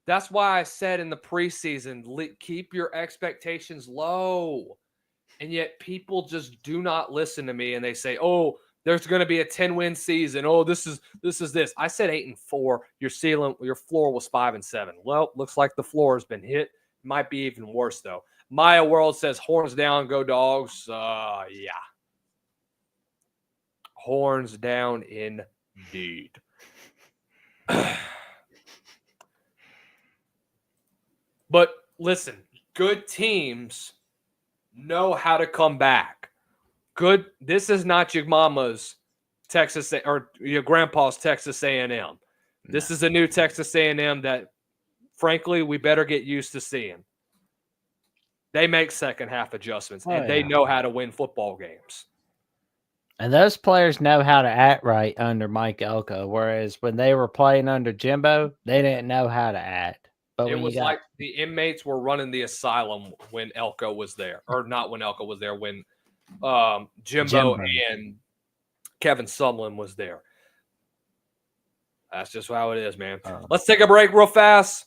That's why I said in the preseason, keep your expectations low. And yet people just do not listen to me, and they say, "Oh, there's going to be a 10-win season. Oh, this is this." I said 8-4. Your floor was 5-7. Well, looks like the floor has been hit. Might be even worse though. Maya World says horns down, go Dogs. Yeah. Horns down indeed. But listen, good teams know how to come back. This is not your mama's Texas or your grandpa's Texas A&M. This is a new Texas A&M that, frankly, we better get used to seeing. They make second half adjustments, and they know how to win football games. And those players know how to act right under Mike Elko, whereas when they were playing under Jimbo, they didn't know how to act. But it was like the inmates were running the asylum when Elko was there. Or not when Elko was there, when Jimbo and Kevin Sumlin was there. That's just how it is, man. Let's take a break real fast.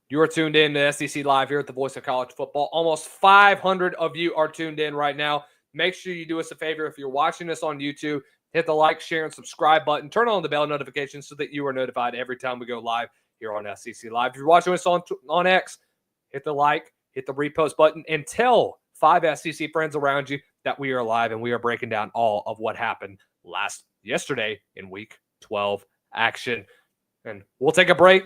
You are tuned in to SEC Live here at the Voice of College Football. Almost 500 of you are tuned in right now. Make sure you do us a favor. If you're watching this on YouTube, hit the like, share, and subscribe button. Turn on the bell notifications so that you are notified every time we go live here on SEC Live. If you're watching us on X, hit the like, hit the repost button, and tell 5 SEC friends around you that we are live and we are breaking down all of what happened yesterday in Week 12 action. And we'll take a break.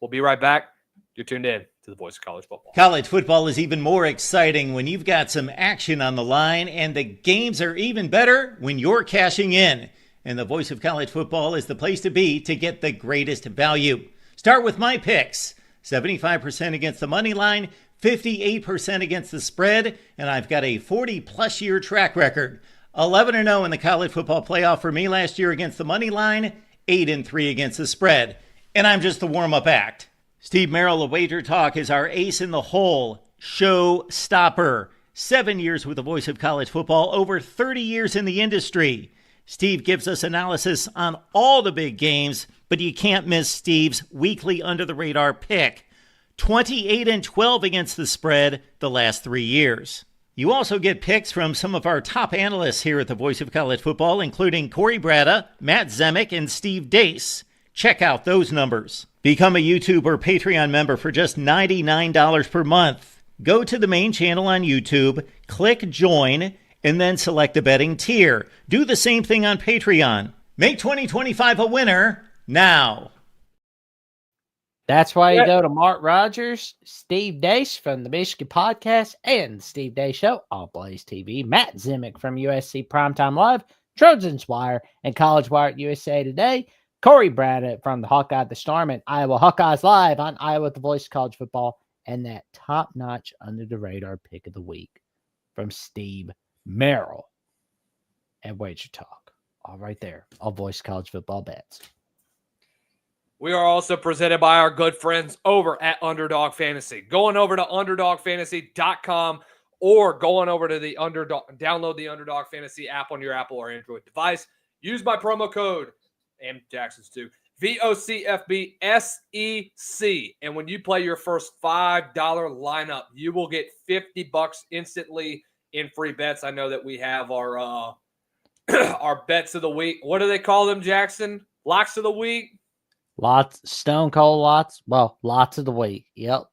We'll be right back. You're tuned in to the Voice of College Football. College football is even more exciting when you've got some action on the line, and the games are even better when you're cashing in. And the Voice of College Football is the place to be to get the greatest value. Start with my picks. 75% against the money line, 58% against the spread, and I've got a 40-plus year track record. 11-0 in the college football playoff for me last year against the money line, 8-3 against the spread. And I'm just the warm-up act. Steve Merrill of Wager Talk is our ace in the hole, show stopper. 7 years with the Voice of College Football, over 30 years in the industry. Steve gives us analysis on all the big games, but you can't miss Steve's weekly under-the-radar pick. 28-12 against the spread the last 3 years. You also get picks from some of our top analysts here at the Voice of College Football, including Corey Bratta, Matt Zemek, and Steve Dace. Check out those numbers. Become a YouTube or Patreon member for just $99 per month. Go to the main channel on YouTube, click join, and then select the betting tier. Do the same thing on Patreon. Make 2025 a winner now. That's why you go to Mark Rogers, Steve Dace from the Michigan Podcast, and the Steve Dace Show on Blaze TV, Matt Zemek from USC Primetime Live, Trojans Wire, and College Wire at USA Today, Corey Bratta from the Hawkeye the Storm, and Iowa Hawkeyes Live on Iowa, the Voice of College Football, and that top-notch under-the-radar pick of the week from Steve Merrill at Wager Talk. All right there, all Voice of College Football bets. We are also presented by our good friends over at Underdog Fantasy. Going over to underdogfantasy.com or going over to download the Underdog Fantasy app on your Apple or Android device. Use my promo code, and Jackson's too, VOCFBSEC. And when you play your first $5 lineup, you will get $50 instantly in free bets. I know that we have our our bets of the week. What do they call them, Jackson? Locks of the week? Lots, Stone Cold lots. Well, lots of the week. Yep.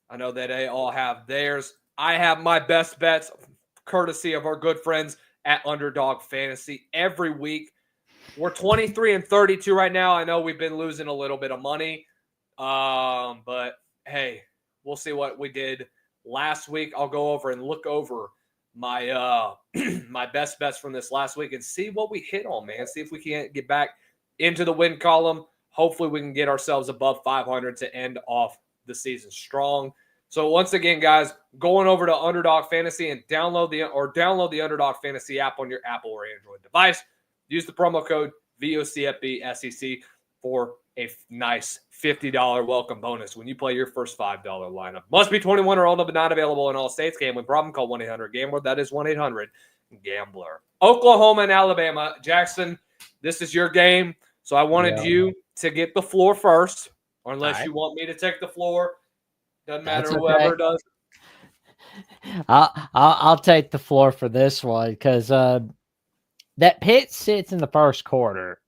I know that they all have theirs. I have my best bets, courtesy of our good friends at Underdog Fantasy. Every week, we're 23-32 right now. I know we've been losing a little bit of money, but hey, we'll see what we did last week. I'll go over and look over my my best bets from this last week and see what we hit on, man. See if we can get back into the win column. Hopefully, we can get ourselves above 500 to end off the season strong. So once again, guys, going over to Underdog Fantasy and download the Underdog Fantasy app on your Apple or Android device. Use the promo code VOCFBSEC for a nice $50 welcome bonus when you play your first $5 lineup. Must be 21 or older, but not available in all states. Gambling problem? Call 1-800-GAMBLER. That is 1-800-GAMBLER. Oklahoma and Alabama. Jackson, this is your game, so I wanted you to get the floor first, or unless you want me to take the floor. Doesn't matter. Whoever does. I'll take the floor for this one because that Pitt sits in the first quarter.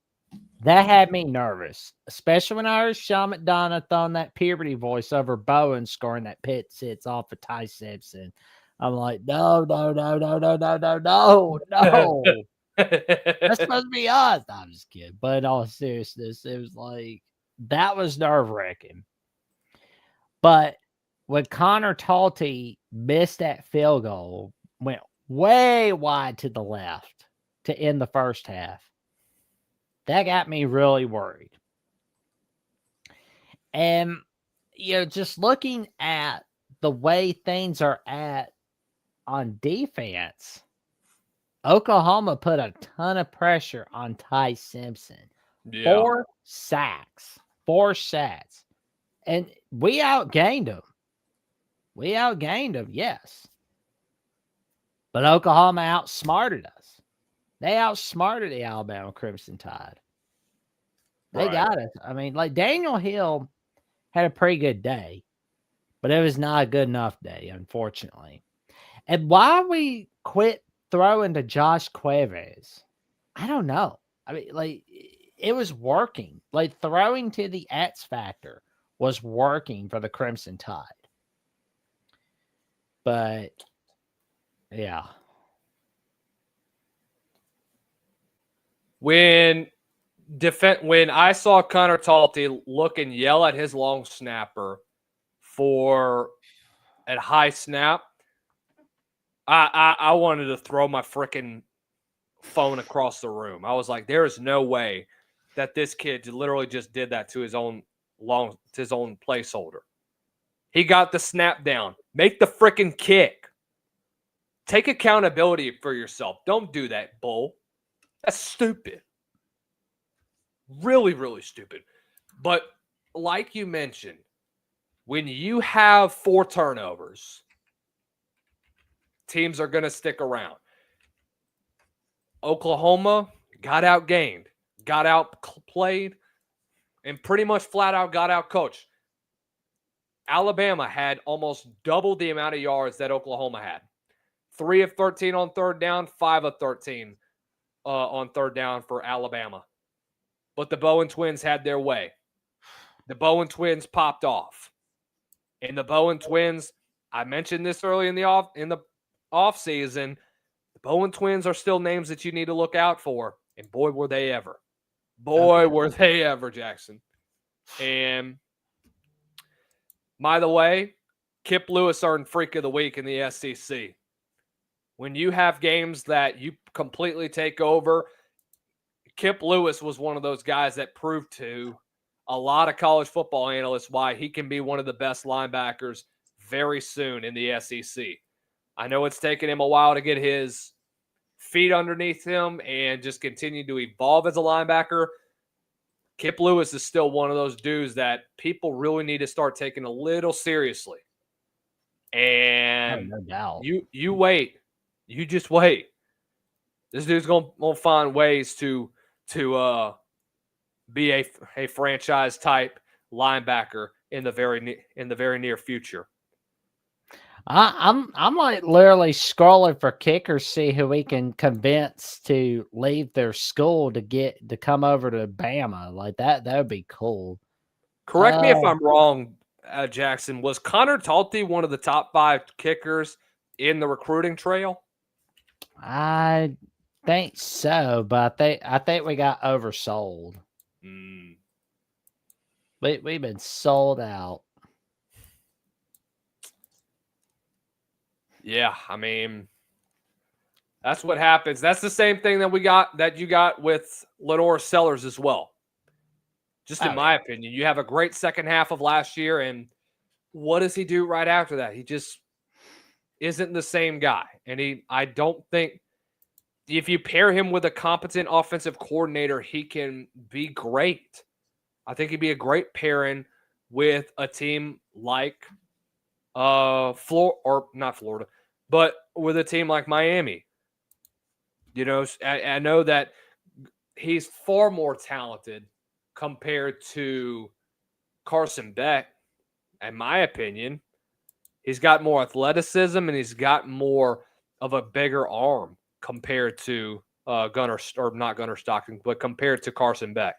That had me nervous, especially when I heard Sean McDonough throwing that puberty voice over Bowen scoring that Pitt sits off of Ty Simpson. I'm like, no. That's supposed to be us. No, I'm just kidding. But in all seriousness, it was like, that was nerve-wracking. But when Connor Talty missed that field goal, went way wide to the left to end the first half, that got me really worried. And, just looking at the way things are at on defense, Oklahoma put a ton of pressure on Ty Simpson. Yeah. 4 sacks. And we outgained him. Yes. But Oklahoma outsmarted us. They outsmarted the Alabama Crimson Tide. They got us. I mean, like Daniel Hill had a pretty good day, but it was not a good enough day, unfortunately. And why we quit throwing to Josh Cuevas, I don't know. I mean, like, it was working. Like, throwing to the X Factor was working for the Crimson Tide. But, yeah. When I saw Connor Talty look and yell at his long snapper for a high snap, I wanted to throw my freaking phone across the room. I was like, there is no way that this kid literally just did that to his own placeholder. He got the snap down. Make the freaking kick. Take accountability for yourself. Don't do that, bull. That's stupid. Really, really stupid. But like you mentioned, when you have 4 turnovers, teams are going to stick around. Oklahoma got outgained, got outplayed, and pretty much flat out got outcoached. Alabama had almost double the amount of yards that Oklahoma had. 3 of 13 on third down, 5 of 13 on third down for Alabama. But the Bowen twins had their way. The Bowen twins popped off. And the Bowen twins, I mentioned this early in the off season, the Bowen twins are still names that you need to look out for. And boy, were they ever. Boy, were they ever, Jackson. And by the way, Kip Lewis earned Freak of the Week in the SEC. When you have games that you completely take over, Kip Lewis was one of those guys that proved to a lot of college football analysts why he can be one of the best linebackers very soon in the SEC. I know it's taken him a while to get his feet underneath him and just continue to evolve as a linebacker. Kip Lewis is still one of those dudes that people really need to start taking a little seriously. And no doubt. You wait. You just wait. This dude's gonna find ways to be a franchise type linebacker in the very near future. I'm like literally scrolling for kickers, see who we can convince to leave their school to come over to Bama. Like that would be cool. Correct me if I'm wrong, Jackson. Was Connor Talty one of the top 5 kickers in the recruiting trail? I think so, but I think we got oversold. Mm. We've been sold out. Yeah, I mean, that's what happens. That's the same thing that you got with Lenore Sellers as well. Just in my opinion, you have a great second half of last year, and what does he do right after that? He just isn't the same guy. And I don't think if you pair him with a competent offensive coordinator, he can be great. I think he'd be a great pairing with a team like not Florida, but with a team like Miami. You know, I know that he's far more talented compared to Carson Beck, in my opinion. He's got more athleticism and he's got more of a bigger arm compared to not Gunnar Stockton, but compared to Carson Beck.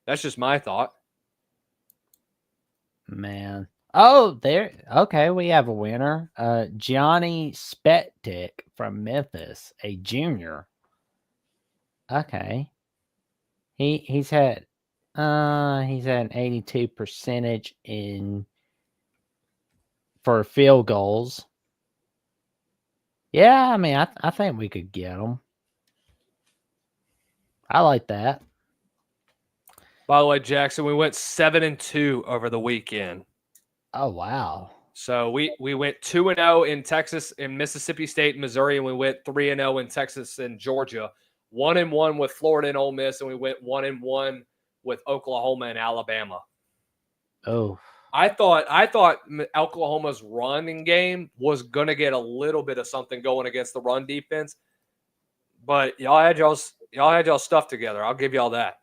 That's just my thought. Man. Oh, there. Okay, we have a winner. Gianni Spettik from Memphis, a junior. Okay. He's had an 82 percentage for field goals. Yeah, I mean, I think we could get him. I like that. By the way, Jackson, we went 7-2 over the weekend. Oh wow! So we went 2-0 in Texas, in Mississippi State, and Missouri, and we went 3-0 in Texas and Georgia. 1-1 with Florida and Ole Miss, and we went 1-1 with Oklahoma and Alabama. Oh, I thought Oklahoma's running game was gonna get a little bit of something going against the run defense, but y'all had y'all stuff together. I'll give y'all that.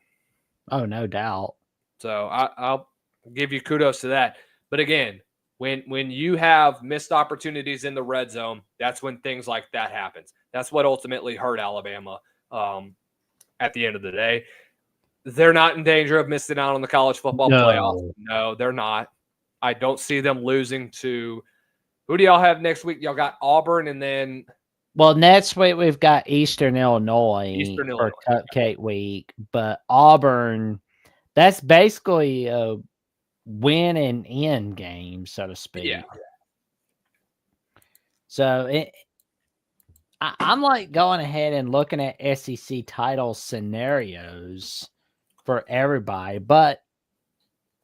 Oh, no doubt. So I'll give you kudos to that. But again, when you have missed opportunities in the red zone, that's when things like that happens. That's what ultimately hurt Alabama at the end of the day. They're not in danger of missing out on the college football playoff. No, they're not. I don't see them losing to – who do y'all have next week? Y'all got Auburn and then – Well, next week we've got Eastern Illinois for Cupcake Week, but Auburn, that's basically a win and end game, so to speak. Yeah. So I'm like going ahead and looking at SEC title scenarios for everybody, but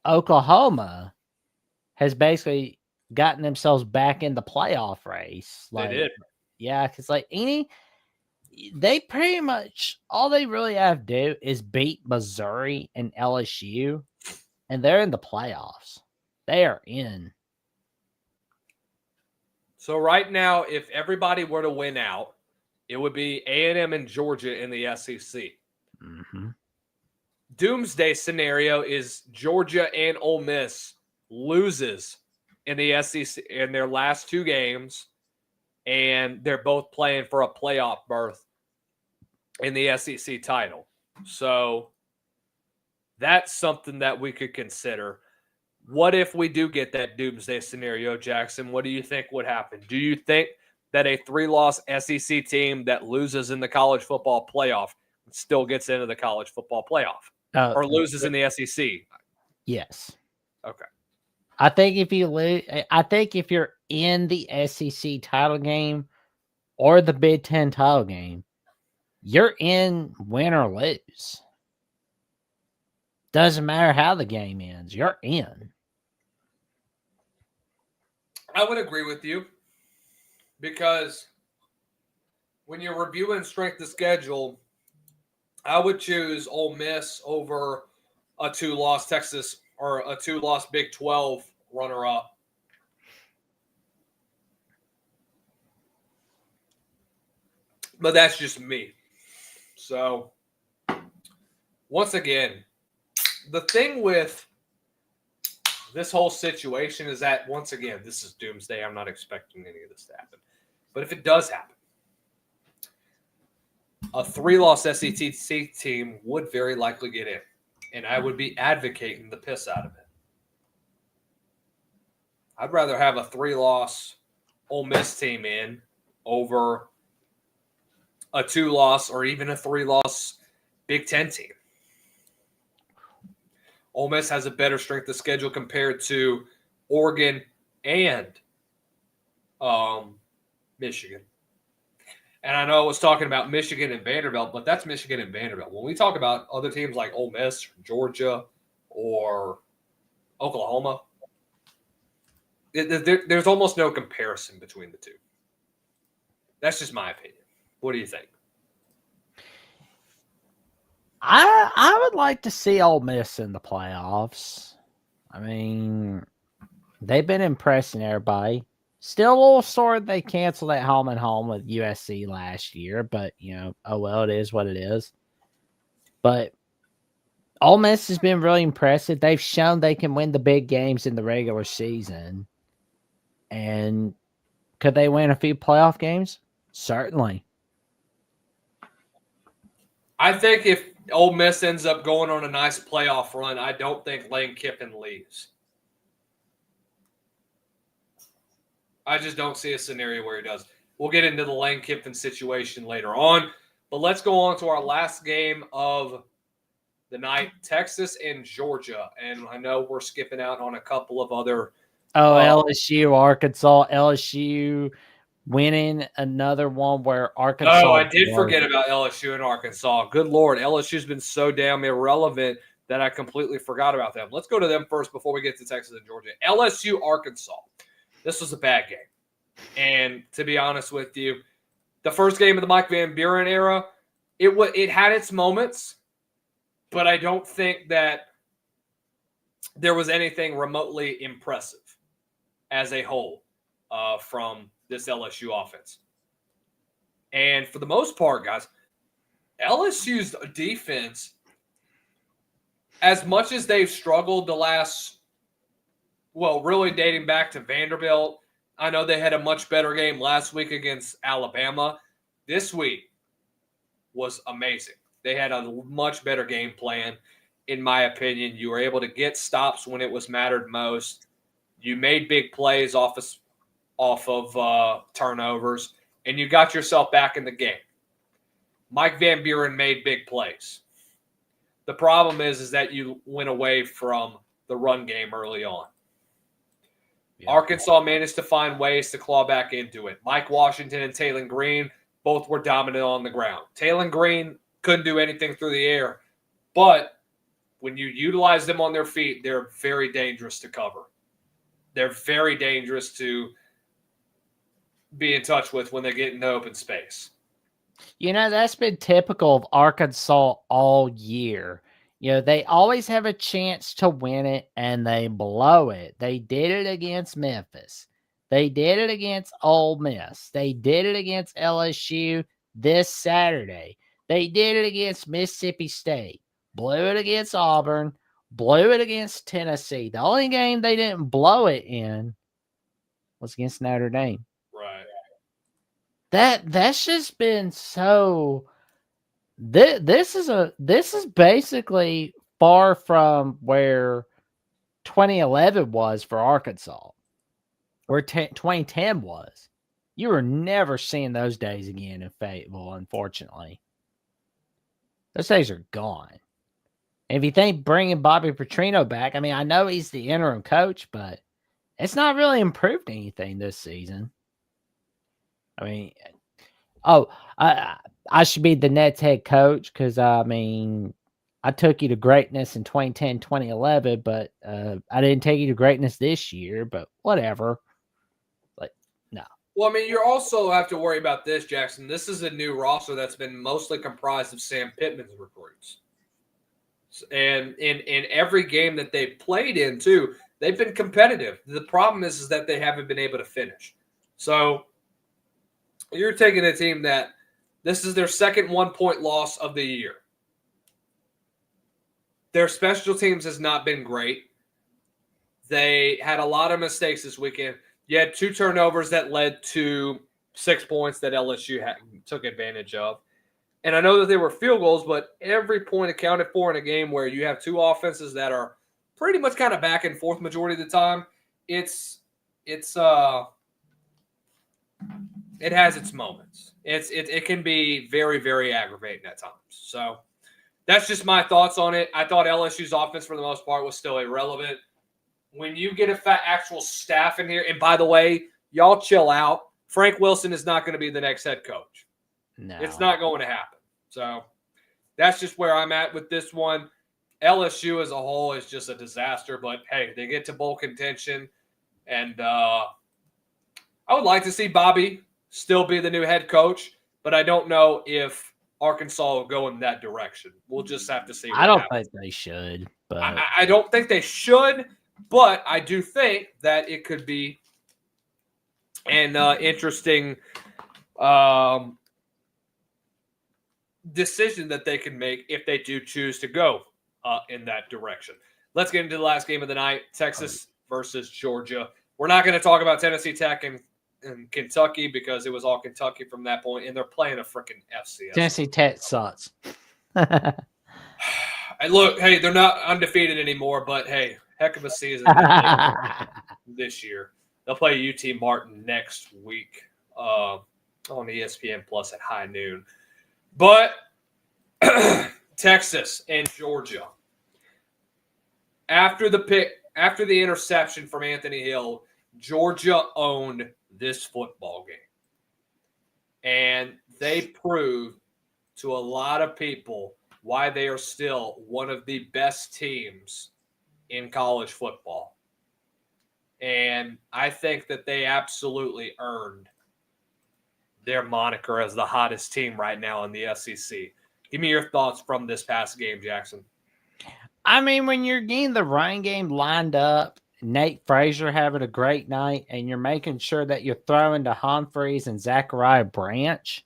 Oklahoma has basically gotten themselves back in the playoff race. They did. Yeah, because they pretty much, all they really have to do is beat Missouri and LSU, and they're in the playoffs. They are in. So right now, if everybody were to win out, it would be A&M and Georgia in the SEC. Mm-hmm. Doomsday scenario is Georgia and Ole Miss loses in the SEC in their last 2 games, and they're both playing for a playoff berth in the SEC title. So that's something that we could consider. What if we do get that doomsday scenario, Jackson? What do you think would happen? Do you think that a 3-loss SEC team that loses in the college football playoff still gets into the college football playoff or loses in the SEC? Yes. Okay. I think if you lose, I think if you're in the SEC title game or the Big Ten title game, you're in win or lose. Doesn't matter how the game ends, you're in. I would agree with you because when you're reviewing strength of schedule, I would choose Ole Miss over a 2-loss Texas or a 2-loss Big 12 runner-up. But that's just me. So, once again, the thing with this whole situation is that, once again, this is doomsday. I'm not expecting any of this to happen. But if it does happen, a 3-loss SEC team would very likely get in. And I would be advocating the piss out of it. I'd rather have a 3-loss Ole Miss team in over a 2-loss or even a 3-loss Big Ten team. Ole Miss has a better strength of schedule compared to Oregon and Michigan. And I know I was talking about Michigan and Vanderbilt, but that's Michigan and Vanderbilt. When we talk about other teams like Ole Miss, Georgia, or Oklahoma, there's almost no comparison between the two. That's just my opinion. What do you think? I would like to see Ole Miss in the playoffs. I mean, they've been impressing everybody. Still a little sore they canceled at home and home with USC last year, but oh well, it is what it is. But Ole Miss has been really impressive. They've shown they can win the big games in the regular season. And could they win a few playoff games? Certainly. I think if Ole Miss ends up going on a nice playoff run, I don't think Lane Kiffin leaves. I just don't see a scenario where he does. We'll get into the Lane Kiffin situation later on. But let's go on to our last game of the night, Texas and Georgia. And I know we're skipping out on a couple of other. LSU, Arkansas, LSU winning another one where Arkansas. Oh, I did forget about LSU and Arkansas. Good Lord. LSU's been so damn irrelevant that I completely forgot about them. Let's go to them first before we get to Texas and Georgia. LSU, Arkansas. This was a bad game. And to be honest with you, the first game of the Mike Van Buren era, it had its moments, but I don't think that there was anything remotely impressive as a whole from this LSU offense. And for the most part, guys, LSU's defense, as much as they've struggled the last, really dating back to Vanderbilt, I know they had a much better game last week against Alabama. This week was amazing. They had a much better game plan, in my opinion. You were able to get stops when it was mattered most. You made big plays off of turnovers, and you got yourself back in the game. Mike Van Buren made big plays. The problem is that you went away from the run game early on. Yeah. Arkansas managed to find ways to claw back into it. Mike Washington and Taylon Green both were dominant on the ground. Taylon Green couldn't do anything through the air, but when you utilize them on their feet, they're very dangerous to cover. They're very dangerous to be in touch with when they get into open space. That's been typical of Arkansas all year. They always have a chance to win it, and they blow it. They did it against Memphis. They did it against Ole Miss. They did it against LSU this Saturday. They did it against Mississippi State. Blew it against Auburn. Blew it against Tennessee. The only game they didn't blow it in was against Notre Dame. Right. That's just been so. This is basically far from where 2011 was for Arkansas, where 2010 was. You were never seeing those days again in Fayetteville, unfortunately. Those days are gone. And if you think bringing Bobby Petrino back, I know he's the interim coach, but it's not really improved anything this season. I should be the Nets head coach because, I took you to greatness in 2010, 2011, but I didn't take you to greatness this year, but whatever. No. Well, you also have to worry about this, Jackson. This is a new roster that's been mostly comprised of Sam Pittman's recruits. And in every game that they've played in, too, they've been competitive. The problem is that they haven't been able to finish. So you're taking a team that this is their second 1-point loss of the year. Their special teams has not been great. They had a lot of mistakes this weekend. You had 2 turnovers that led to 6 points that LSU took advantage of. And I know that they were field goals, but every point accounted for in a game where you have 2 offenses that are pretty much kind of back and forth majority of the time. It has its moments. It can be very, very aggravating at times. So that's just my thoughts on it. I thought LSU's offense for the most part was still irrelevant. When you get actual staff in here, and by the way, y'all chill out. Frank Wilson is not going to be the next head coach. No. It's not going to happen. So that's just where I'm at with this one. LSU as a whole is just a disaster, but hey, they get to bowl contention, and I would like to see Bobby still be the new head coach, but I don't know if Arkansas will go in that direction. We'll just have to see. I don't think they should, but I don't think they should, but I do think that it could be an interesting decision that they can make if they do choose to go in that direction. Let's get into the last game of the night, Texas versus Georgia. We're not going to talk about Tennessee Tech and Kentucky because it was all Kentucky from that point, and they're playing a freaking FCS. Tennessee Tech sucks. Look, hey, they're not undefeated anymore, but hey, heck of a season this year. They'll play UT Martin next week on ESPN Plus at high noon. But Texas and Georgia, after the interception from Anthony Hill, Georgia owned this football game. And they proved to a lot of people why they are still one of the best teams in college football. And I think that they absolutely earned their moniker as the hottest team right now in the SEC. Give me your thoughts from this past game, Jackson. I mean, when you're getting the running game lined up, Nate Frazier having a great night, and you're making sure that you're throwing to Humphreys and Zachariah Branch,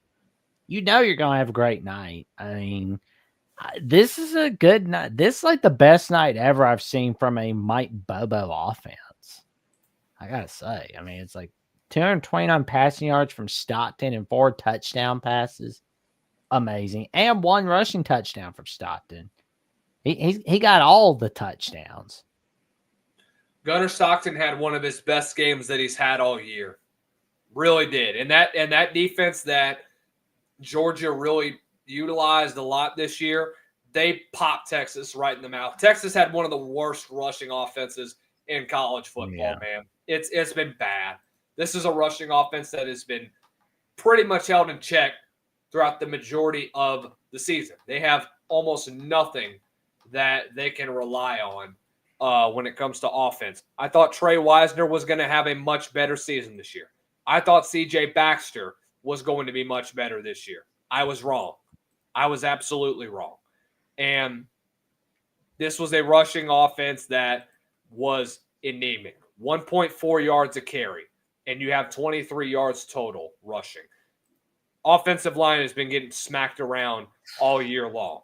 you know you're going to have a great night. I mean, this is a good night. This is like the best night ever I've seen from a Mike Bobo offense. I got to say. I mean, it's like 229 passing yards from Stockton and 4 touchdown passes. Amazing. And 1 rushing touchdown from Stockton. He got all the touchdowns. Gunnar Stockton had one of his best games that he's had all year. Really did. And that defense that Georgia really utilized a lot this year, they popped Texas right in the mouth. Texas had one of the worst rushing offenses in college football, man. It's been bad. This is a rushing offense that has been pretty much held in check throughout the majority of the season. They have almost nothing that they can rely on when it comes to offense. I thought Trey Wisner was going to have a much better season this year. I thought C.J. Baxter was going to be much better this year. I was wrong. I was absolutely wrong. And this was a rushing offense that was anemic. 1.4 yards a carry, and you have 23 yards total rushing. Offensive line has been getting smacked around all year long.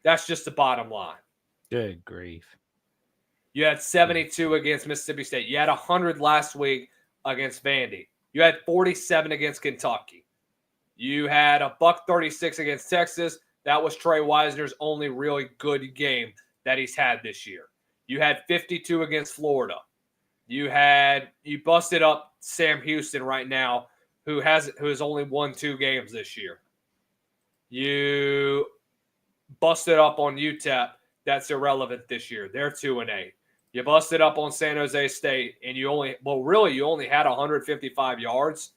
That's just the bottom line. Good grief. You had 72 against Mississippi State. You had 100 last week against Vandy. You had 47 against Kentucky. You had a $136 against Texas. That was Trey Wisner's only really good game that he's had this year. You had 52 against Florida. You busted up Sam Houston right now, who has only won 2 games this year. You busted up on UTEP. That's irrelevant this year. They're 2-8. You busted up on San Jose State, and you only had 155 yards,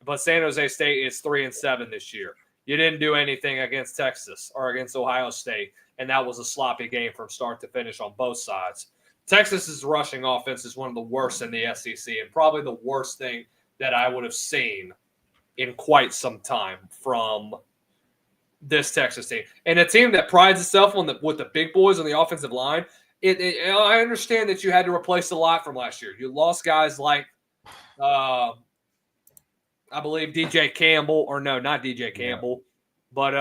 but San Jose State is 3-7 this year. You didn't do anything against Texas or against Ohio State, and that was a sloppy game from start to finish on both sides. Texas's rushing offense is one of the worst in the SEC, and probably the worst thing that I would have seen in quite some time from this Texas team. And a team that prides itself on with the big boys on the offensive line. I understand that you had to replace a lot from last year. You lost guys like, I believe DJ Campbell, or no, not DJ Campbell, but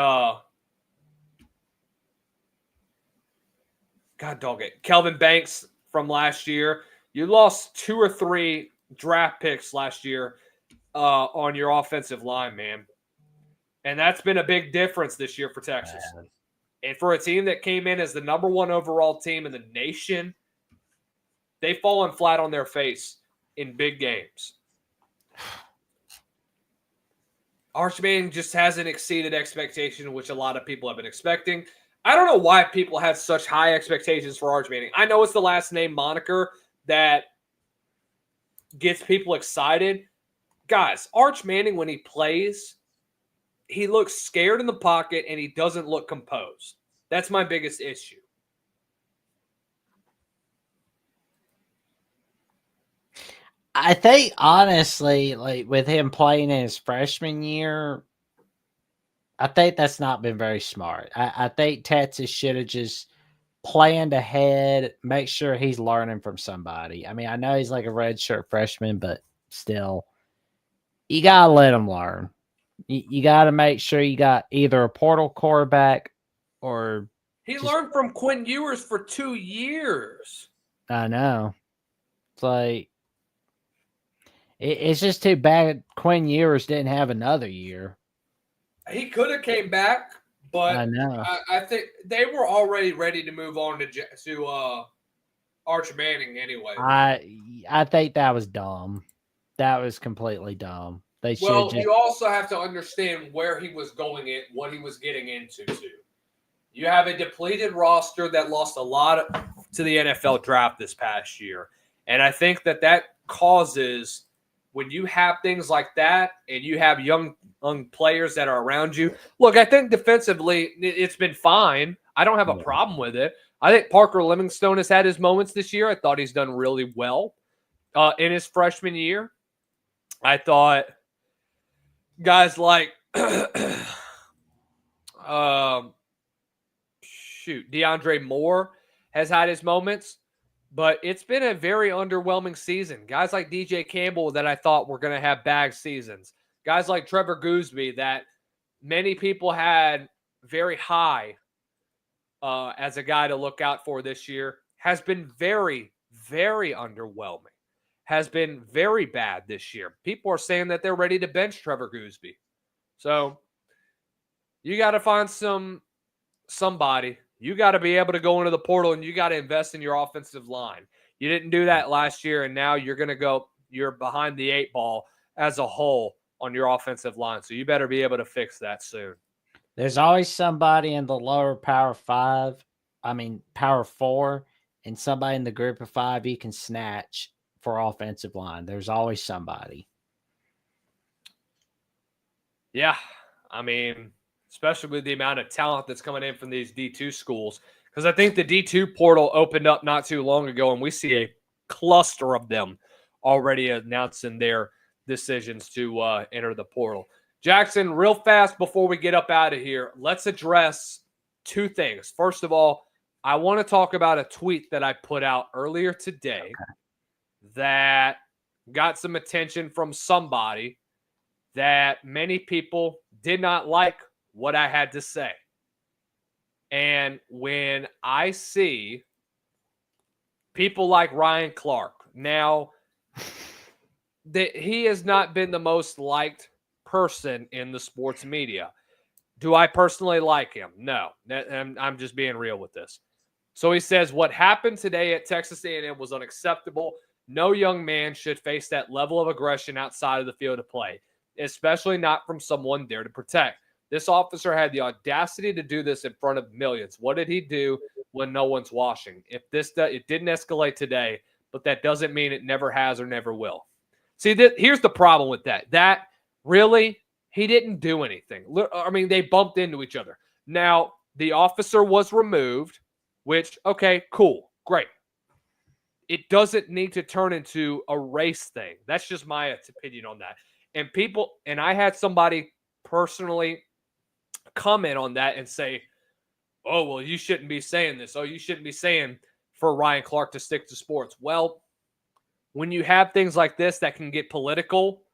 God dog it, Kelvin Banks from last year. You lost 2 or 3 draft picks last year on your offensive line, man. And that's been a big difference this year for Texas. And for a team that came in as the number 1 overall team in the nation, they've fallen flat on their face in big games. Arch Manning just hasn't exceeded expectation, which a lot of people have been expecting. I don't know why people have such high expectations for Arch Manning. I know it's the last name moniker that gets people excited. Guys, Arch Manning, when he plays, he looks scared in the pocket and he doesn't look composed. That's my biggest issue. I think, honestly, like with him playing in his freshman year, I think that's not been very smart. I think Texas should have just planned ahead, make sure he's learning from somebody. I mean, I know he's like a redshirt freshman, but still, you got to let him learn. You got to make sure you got either a portal quarterback or. He learned from Quinn Ewers for 2 years. I know. It's like, it's just too bad Quinn Ewers didn't have another year. He could have came back, but I know. I think they were already ready to move on to Arch Manning anyway. I think that was dumb. That was completely dumb. They should. Well, you also have to understand where he was going in, what he was getting into too. You have a depleted roster that lost a lot To the NFL draft this past year. And I think that causes, when you have things like that and you have young players that are around you. Look, I think defensively it's been fine. I don't have a problem with it. I think Parker Livingstone has had his moments this year. I thought he's done really well in his freshman year. I thought guys like DeAndre Moore has had his moments, but it's been a very underwhelming season. Guys like DJ Campbell that I thought were going to have bag seasons. Guys like Trevor Gooseby that many people had very high as a guy to look out for this year has been very, very underwhelming. Has been very bad this year. People are saying that they're ready to bench Trevor Gooseby. So you got to find somebody. You got to be able to go into the portal and you got to invest in your offensive line. You didn't do that last year, and now you're behind the 8 ball as a whole on your offensive line. So you better be able to fix that soon. There's always somebody in the lower power 4, and somebody in the group of 5 you can snatch for offensive line. There's always somebody. Yeah, I mean, especially with the amount of talent that's coming in from these D2 schools. Because I think the D2 portal opened up not too long ago, and we see a cluster of them already announcing their decisions to enter the portal. Jackson, real fast before we get up out of here, let's address 2 things. First of all, I want to talk about a tweet that I put out earlier today that got some attention from somebody that many people did not like what I had to say. And when I see people like Ryan Clark, now that he has not been the most liked person in the sports media. Do I personally like him? No. I'm just being real with this. So he says, what happened today at Texas A&M was unacceptable. No young man should face that level of aggression outside of the field of play, especially not from someone there to protect. This officer had the audacity to do this in front of millions. What did he do when no one's watching? It didn't escalate today, but that doesn't mean it never has or never will. See, here's the problem with that. That really, he didn't do anything. I mean, they bumped into each other. Now, the officer was removed, which, okay, cool, great. It doesn't need to turn into a race thing. That's just my opinion on that. And I had somebody personally comment on that and say, oh, well, you shouldn't be saying this. Oh, you shouldn't be saying for Ryan Clark to stick to sports. Well, when you have things like this that can get political,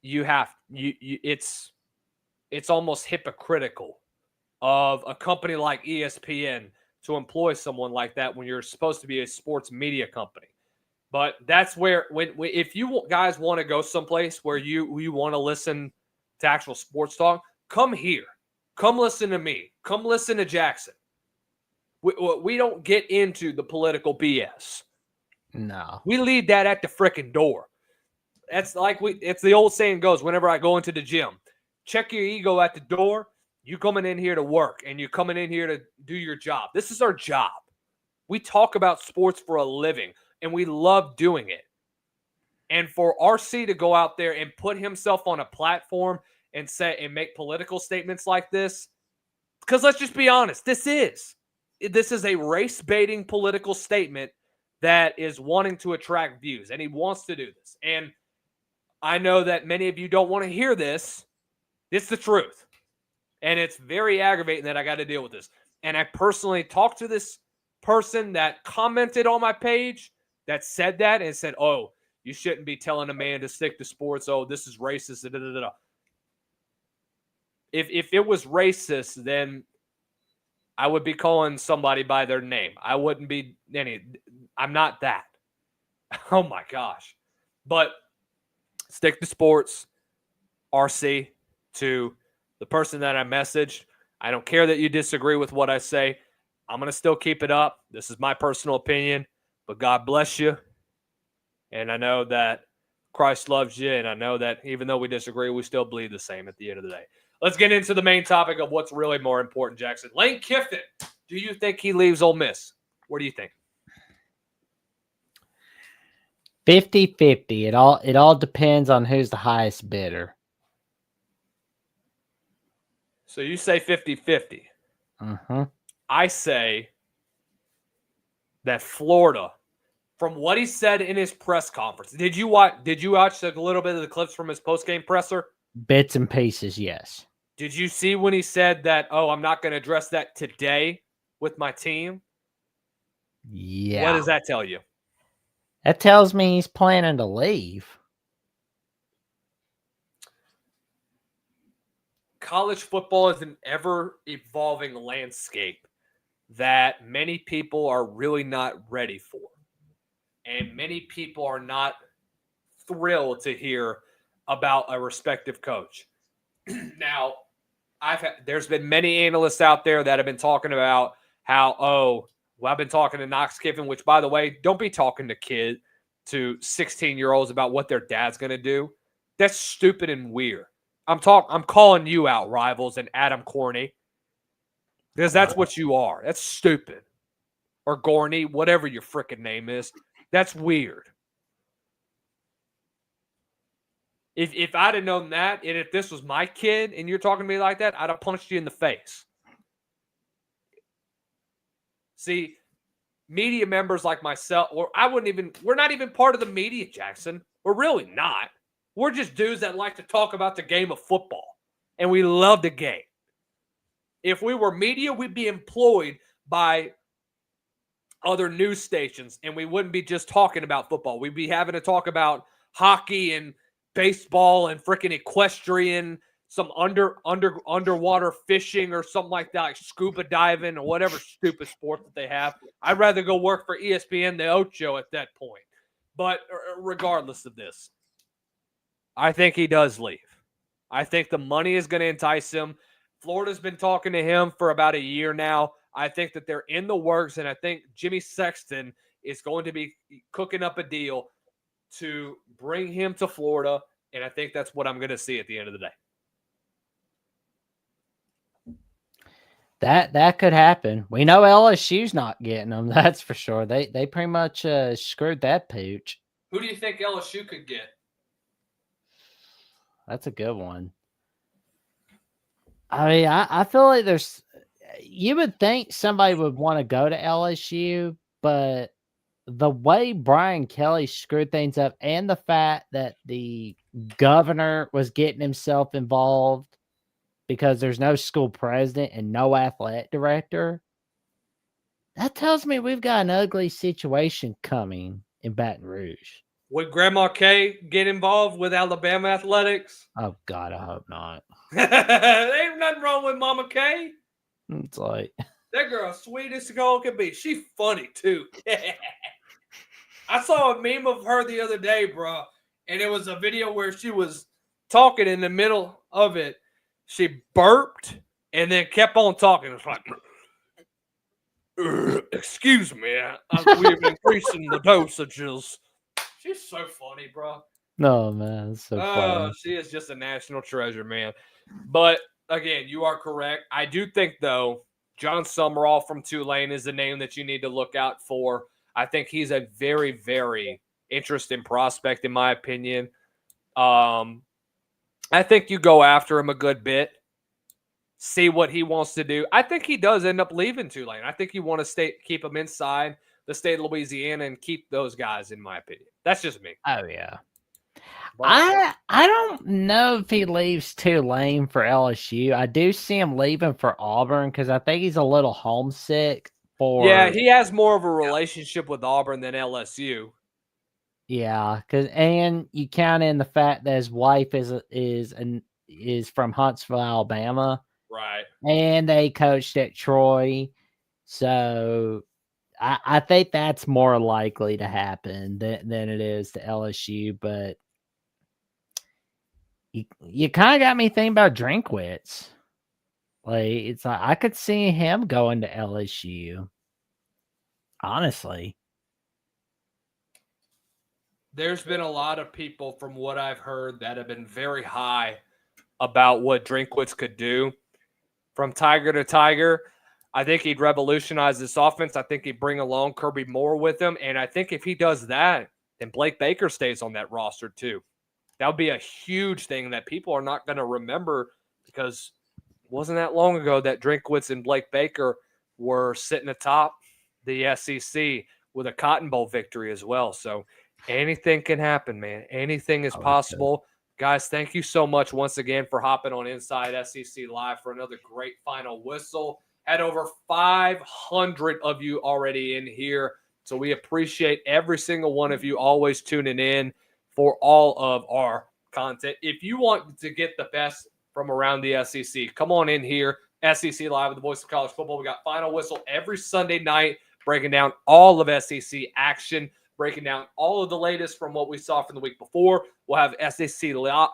it's almost hypocritical of a company like ESPN to employ someone like that when you're supposed to be a sports media company. But that's where if you guys want to go someplace where you want to listen to actual sports talk, come here. Come listen to me. Come listen to Jackson. We don't get into the political BS. No. We leave that at the frickin' door. That's like it's the old saying goes, whenever I go into the gym, check your ego at the door. You coming in here to work and you're coming in here to do your job. This is our job. We talk about sports for a living and we love doing it. And for RC to go out there and put himself on a platform and say and make political statements like this, because let's just be honest, this is a race baiting political statement that is wanting to attract views, and he wants to do this. And I know that many of you don't want to hear this. It's the truth. And it's very aggravating that I got to deal with this. And I personally talked to this person that commented on my page that said that and said, oh, you shouldn't be telling a man to stick to sports. Oh, this is racist. Da, da, da, da. If it was racist, then I would be calling somebody by their name. I wouldn't be I'm not that. Oh my gosh. But stick to sports, RC, to the person that I messaged. I don't care that you disagree with what I say. I'm going to still keep it up. This is my personal opinion, but God bless you. And I know that Christ loves you, and I know that even though we disagree, we still bleed the same at the end of the day. Let's get into the main topic of what's really more important, Jackson. Lane Kiffin, do you think he leaves Ole Miss? What do you think? 50-50. It all depends on who's the highest bidder. So you say 50-50. Mm-hmm. I say that Florida, from what he said in his press conference, did you watch a little bit of the clips from his post-game presser? Bits and pieces, yes. Did you see when he said that, oh, I'm not going to address that today with my team? Yeah. What does that tell you? That tells me he's planning to leave. College football is an ever-evolving landscape that many people are really not ready for. And many people are not thrilled to hear about a respective coach. Now, there's been many analysts out there that have been talking about how, I've been talking to Knox Kiffin, which, by the way, don't be talking to 16-year-olds about what their dad's going to do. That's stupid and weird. I'm calling you out, Rivals and Adam Corney, because that's what you are. That's stupid. Or Gorney, whatever your freaking name is. That's weird. If I'd have known that, and if this was my kid and you're talking to me like that, I'd have punched you in the face. See, media members like myself, we're not even part of the media, Jackson. We're really not. We're just dudes that like to talk about the game of football, and we love the game. If we were media, we'd be employed by other news stations, and we wouldn't be just talking about football. We'd be having to talk about hockey and baseball and freaking equestrian, some underwater fishing or something like that, like scuba diving or whatever stupid sport that they have. I'd rather go work for ESPN the Ocho at that point. But regardless of this, I think he does leave. I think the money is going to entice him. Florida's been talking to him for about a year now. I think that they're in the works, and I think Jimmy Sexton is going to be cooking up a deal to bring him to Florida, and I think that's what I'm going to see at the end of the day. That could happen. We know LSU's not getting them. That's for sure. They pretty much screwed that pooch. Who do you think LSU could get? That's a good one. I mean, I feel like you would think somebody would want to go to LSU, but the way Brian Kelly screwed things up and the fact that the governor was getting himself involved because there's no school president and no athletic director, that tells me we've got an ugly situation coming in Baton Rouge. Would Grandma Kay get involved with Alabama athletics? Oh, God, I hope not. There ain't nothing wrong with Mama Kay. It's like... That girl sweet as a girl can be. She's funny, too. I saw a meme of her the other day, bro, and it was a video where she was talking in the middle of it. She burped and then kept on talking. It's like, excuse me, we've increasing the dosages. She's so funny, bro. No, man, it's so funny. She is just a national treasure, man. But again, you are correct. I do think, though, John Summerall from Tulane is the name that you need to look out for. I think he's a very, very interesting prospect, in my opinion. I think you go after him a good bit, see what he wants to do. I think he does end up leaving Tulane. I think you want to keep him inside the state of Louisiana and keep those guys, in my opinion. That's just me. Oh yeah. But I don't know if he leaves Tulane for LSU. I do see him leaving for Auburn because I think he's a little homesick for. yeah, he has more of a relationship with Auburn than LSU. Yeah, and you count in the fact that his wife is from Huntsville, Alabama, Right. and they coached at Troy, so I think that's more likely to happen than it is to LSU. But you kind of got me thinking about Drinkwitz. Like it's like I could see him going to LSU. Honestly. There's been a lot of people, from what I've heard, that have been very high about what Drinkwitz could do. From Tiger to Tiger, I think he'd revolutionize this offense. I think he'd bring along Kirby Moore with him. And I think if he does that, then Blake Baker stays on that roster too. That would be a huge thing that people are not going to remember, because it wasn't that long ago that Drinkwitz and Blake Baker were sitting atop the SEC with a Cotton Bowl victory as well. So anything can happen, man. Anything is possible. Guys, thank you so much once again for hopping on Inside SEC Live for another great final whistle. Had over 500 of you already in here. So we appreciate every single one of you always tuning in for all of our content. If you want to get the best from around the SEC, come on in here. SEC Live with the Voice of College Football. We got Final Whistle every Sunday night, breaking down all of SEC action, breaking down all of the latest from what we saw from the week before. We'll have SEC Live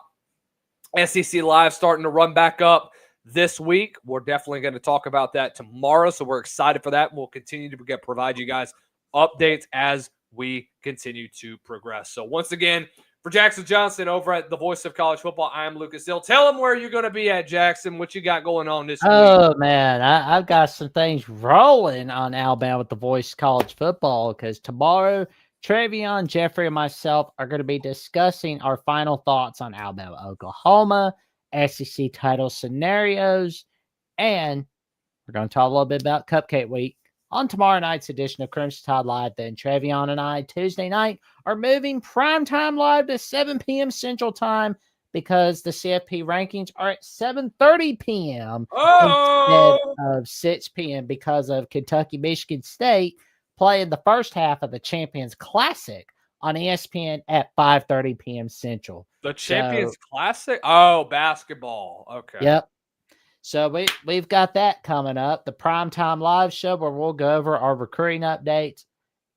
starting to run back up this week. We're definitely going to talk about that tomorrow, so we're excited for that. We'll continue to provide you guys updates as we continue to progress. So once again, for Jackson Johnson over at the Voice of College Football, I am Lucas Hill. Tell them where you're going to be at, Jackson. What you got going on this week? Oh man, I've got some things rolling on Alabama with the Voice of College Football, because tomorrow Travion, Jeffrey, and myself are going to be discussing our final thoughts on Alabama, Oklahoma, SEC title scenarios, and we're going to talk a little bit about Cupcake Week on tomorrow night's edition of Crimson Tide Live. Then Travion and I, Tuesday night, are moving primetime live to 7 p.m. Central Time, because the CFP rankings are at 7:30 p.m. instead of 6 p.m. because of Kentucky-Michigan State playing the first half of the Champions Classic on ESPN at 5:30 p.m. Central. The Champions Classic? Oh, basketball. Okay. Yep. So we've got that coming up, the Primetime Live show, where we'll go over our recruiting updates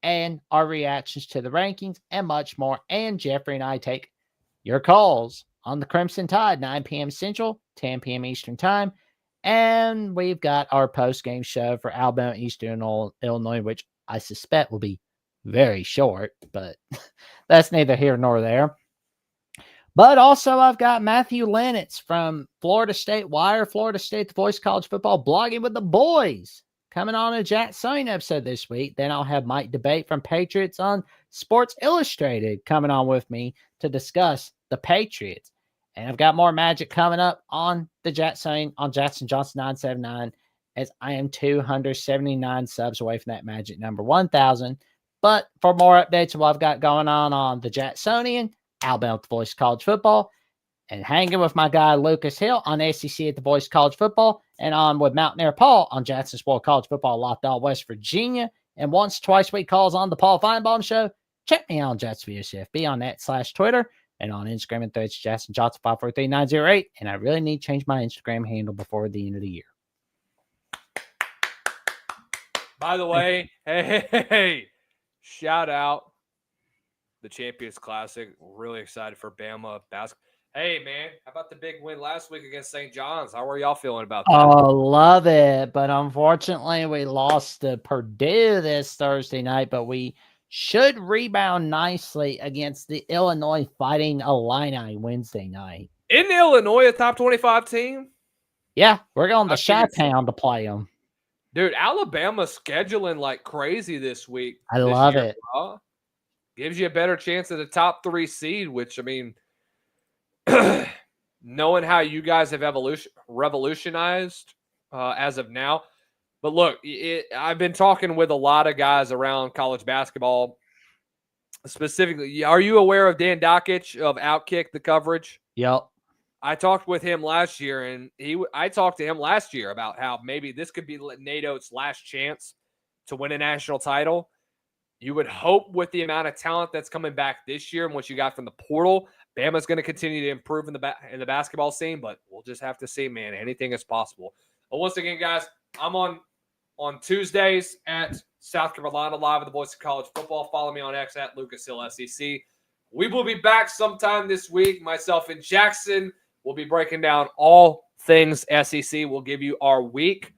and our reactions to the rankings and much more. And Jeffrey and I take your calls on the Crimson Tide, 9 p.m. Central, 10 p.m. Eastern Time. And we've got our post-game show for Alabama Eastern Illinois, which I suspect will be very short, but that's neither here nor there. But also, I've got Matthew Lennox from Florida State Wire, Florida State, the Voice of College Football, blogging with the boys, coming on a Jack Sewing episode this week. Then I'll have Mike Debate from Patriots on Sports Illustrated coming on with me to discuss the Patriots. And I've got more magic coming up on the Jack Sewing on Jackson Johnson 979, as I am 279 subs away from that magic number 1,000. But for more updates of what I've got going on the Jacksonian, Alabama at the Voice of College Football, and hanging with my guy Lucas Hill on SEC at the Voice of College Football, and on with Mountaineer Paul on Jackson Sport College Football, locked on West Virginia, and once, twice a week calls on the Paul Feinbaum Show. Check me out on JacksonVSFB on /Twitter, and on Instagram and Threads, Jackson Johnson 543908. And I really need to change my Instagram handle before the end of the year. By the way, hey, shout out the Champions Classic. Really excited for Bama basketball. Hey, man, how about the big win last week against St. John's? How are y'all feeling about that? Oh, love it. But unfortunately, we lost to Purdue this Thursday night, but we should rebound nicely against the Illinois Fighting Illini Wednesday night. In Illinois, a top 25 team? Yeah, we're going to I figured so. Chi-Town to play them. Dude, Alabama's scheduling like crazy this week. I love it. Bro. Gives you a better chance at the top 3 seed, which, I mean, knowing how you guys have revolutionized as of now. But look, I've been talking with a lot of guys around college basketball. Specifically, are you aware of Dan Dockich of Outkick, the coverage? Yep. I talked with him last year, and I talked to him last year about how maybe this could be NATO's last chance to win a national title. You would hope with the amount of talent that's coming back this year and what you got from the portal, Bama's going to continue to improve in the basketball scene, but we'll just have to see, man. Anything is possible. But once again, guys, I'm on Tuesdays at South Carolina Live with the Voice of College Football. Follow me on X at Lucas Hill SEC. We will be back sometime this week. Myself and Jackson will be breaking down all things SEC. We'll give you our week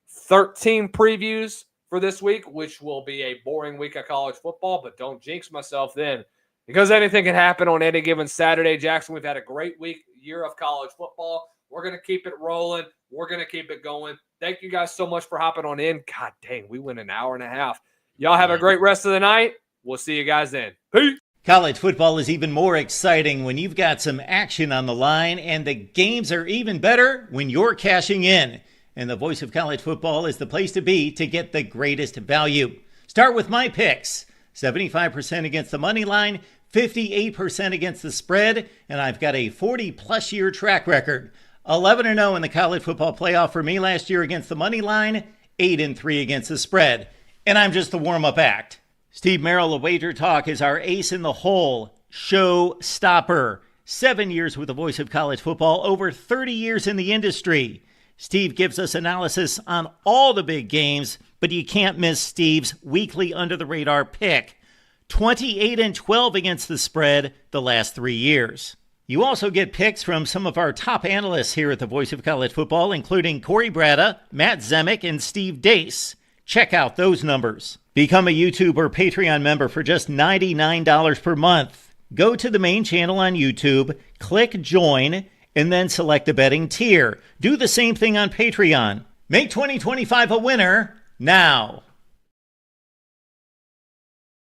13 previews for this week, which will be a boring week of college football, but don't jinx myself then, because anything can happen on any given Saturday. Jackson, we've had a great year of college football. We're going to keep it rolling. We're going to keep it going. Thank you guys so much for hopping on in. God dang, we went an hour and a half. Y'all have a great rest of the night. We'll see you guys then. Peace. College football is even more exciting when you've got some action on the line, and the games are even better when you're cashing in. And the Voice of College Football is the place to be to get the greatest value. Start with my picks. 75% against the money line, 58% against the spread, and I've got a 40-plus year track record. 11-0 in the college football playoff for me last year against the money line, 8-3 against the spread. And I'm just the warm-up act. Steve Merrill of Wager Talk is our ace in the hole, show stopper. 7 years with the Voice of College Football, over 30 years in the industry. Steve gives us analysis on all the big games, but you can't miss Steve's weekly under-the-radar pick. 28-12 against the spread the last 3 years. You also get picks from some of our top analysts here at the Voice of College Football, including Corey Bratta, Matt Zemek, and Steve Dace. Check out those numbers. Become a YouTube or Patreon member for just $99 per month. Go to the main channel on YouTube, click join, and then select the betting tier. Do the same thing on Patreon. Make 2025 a winner now.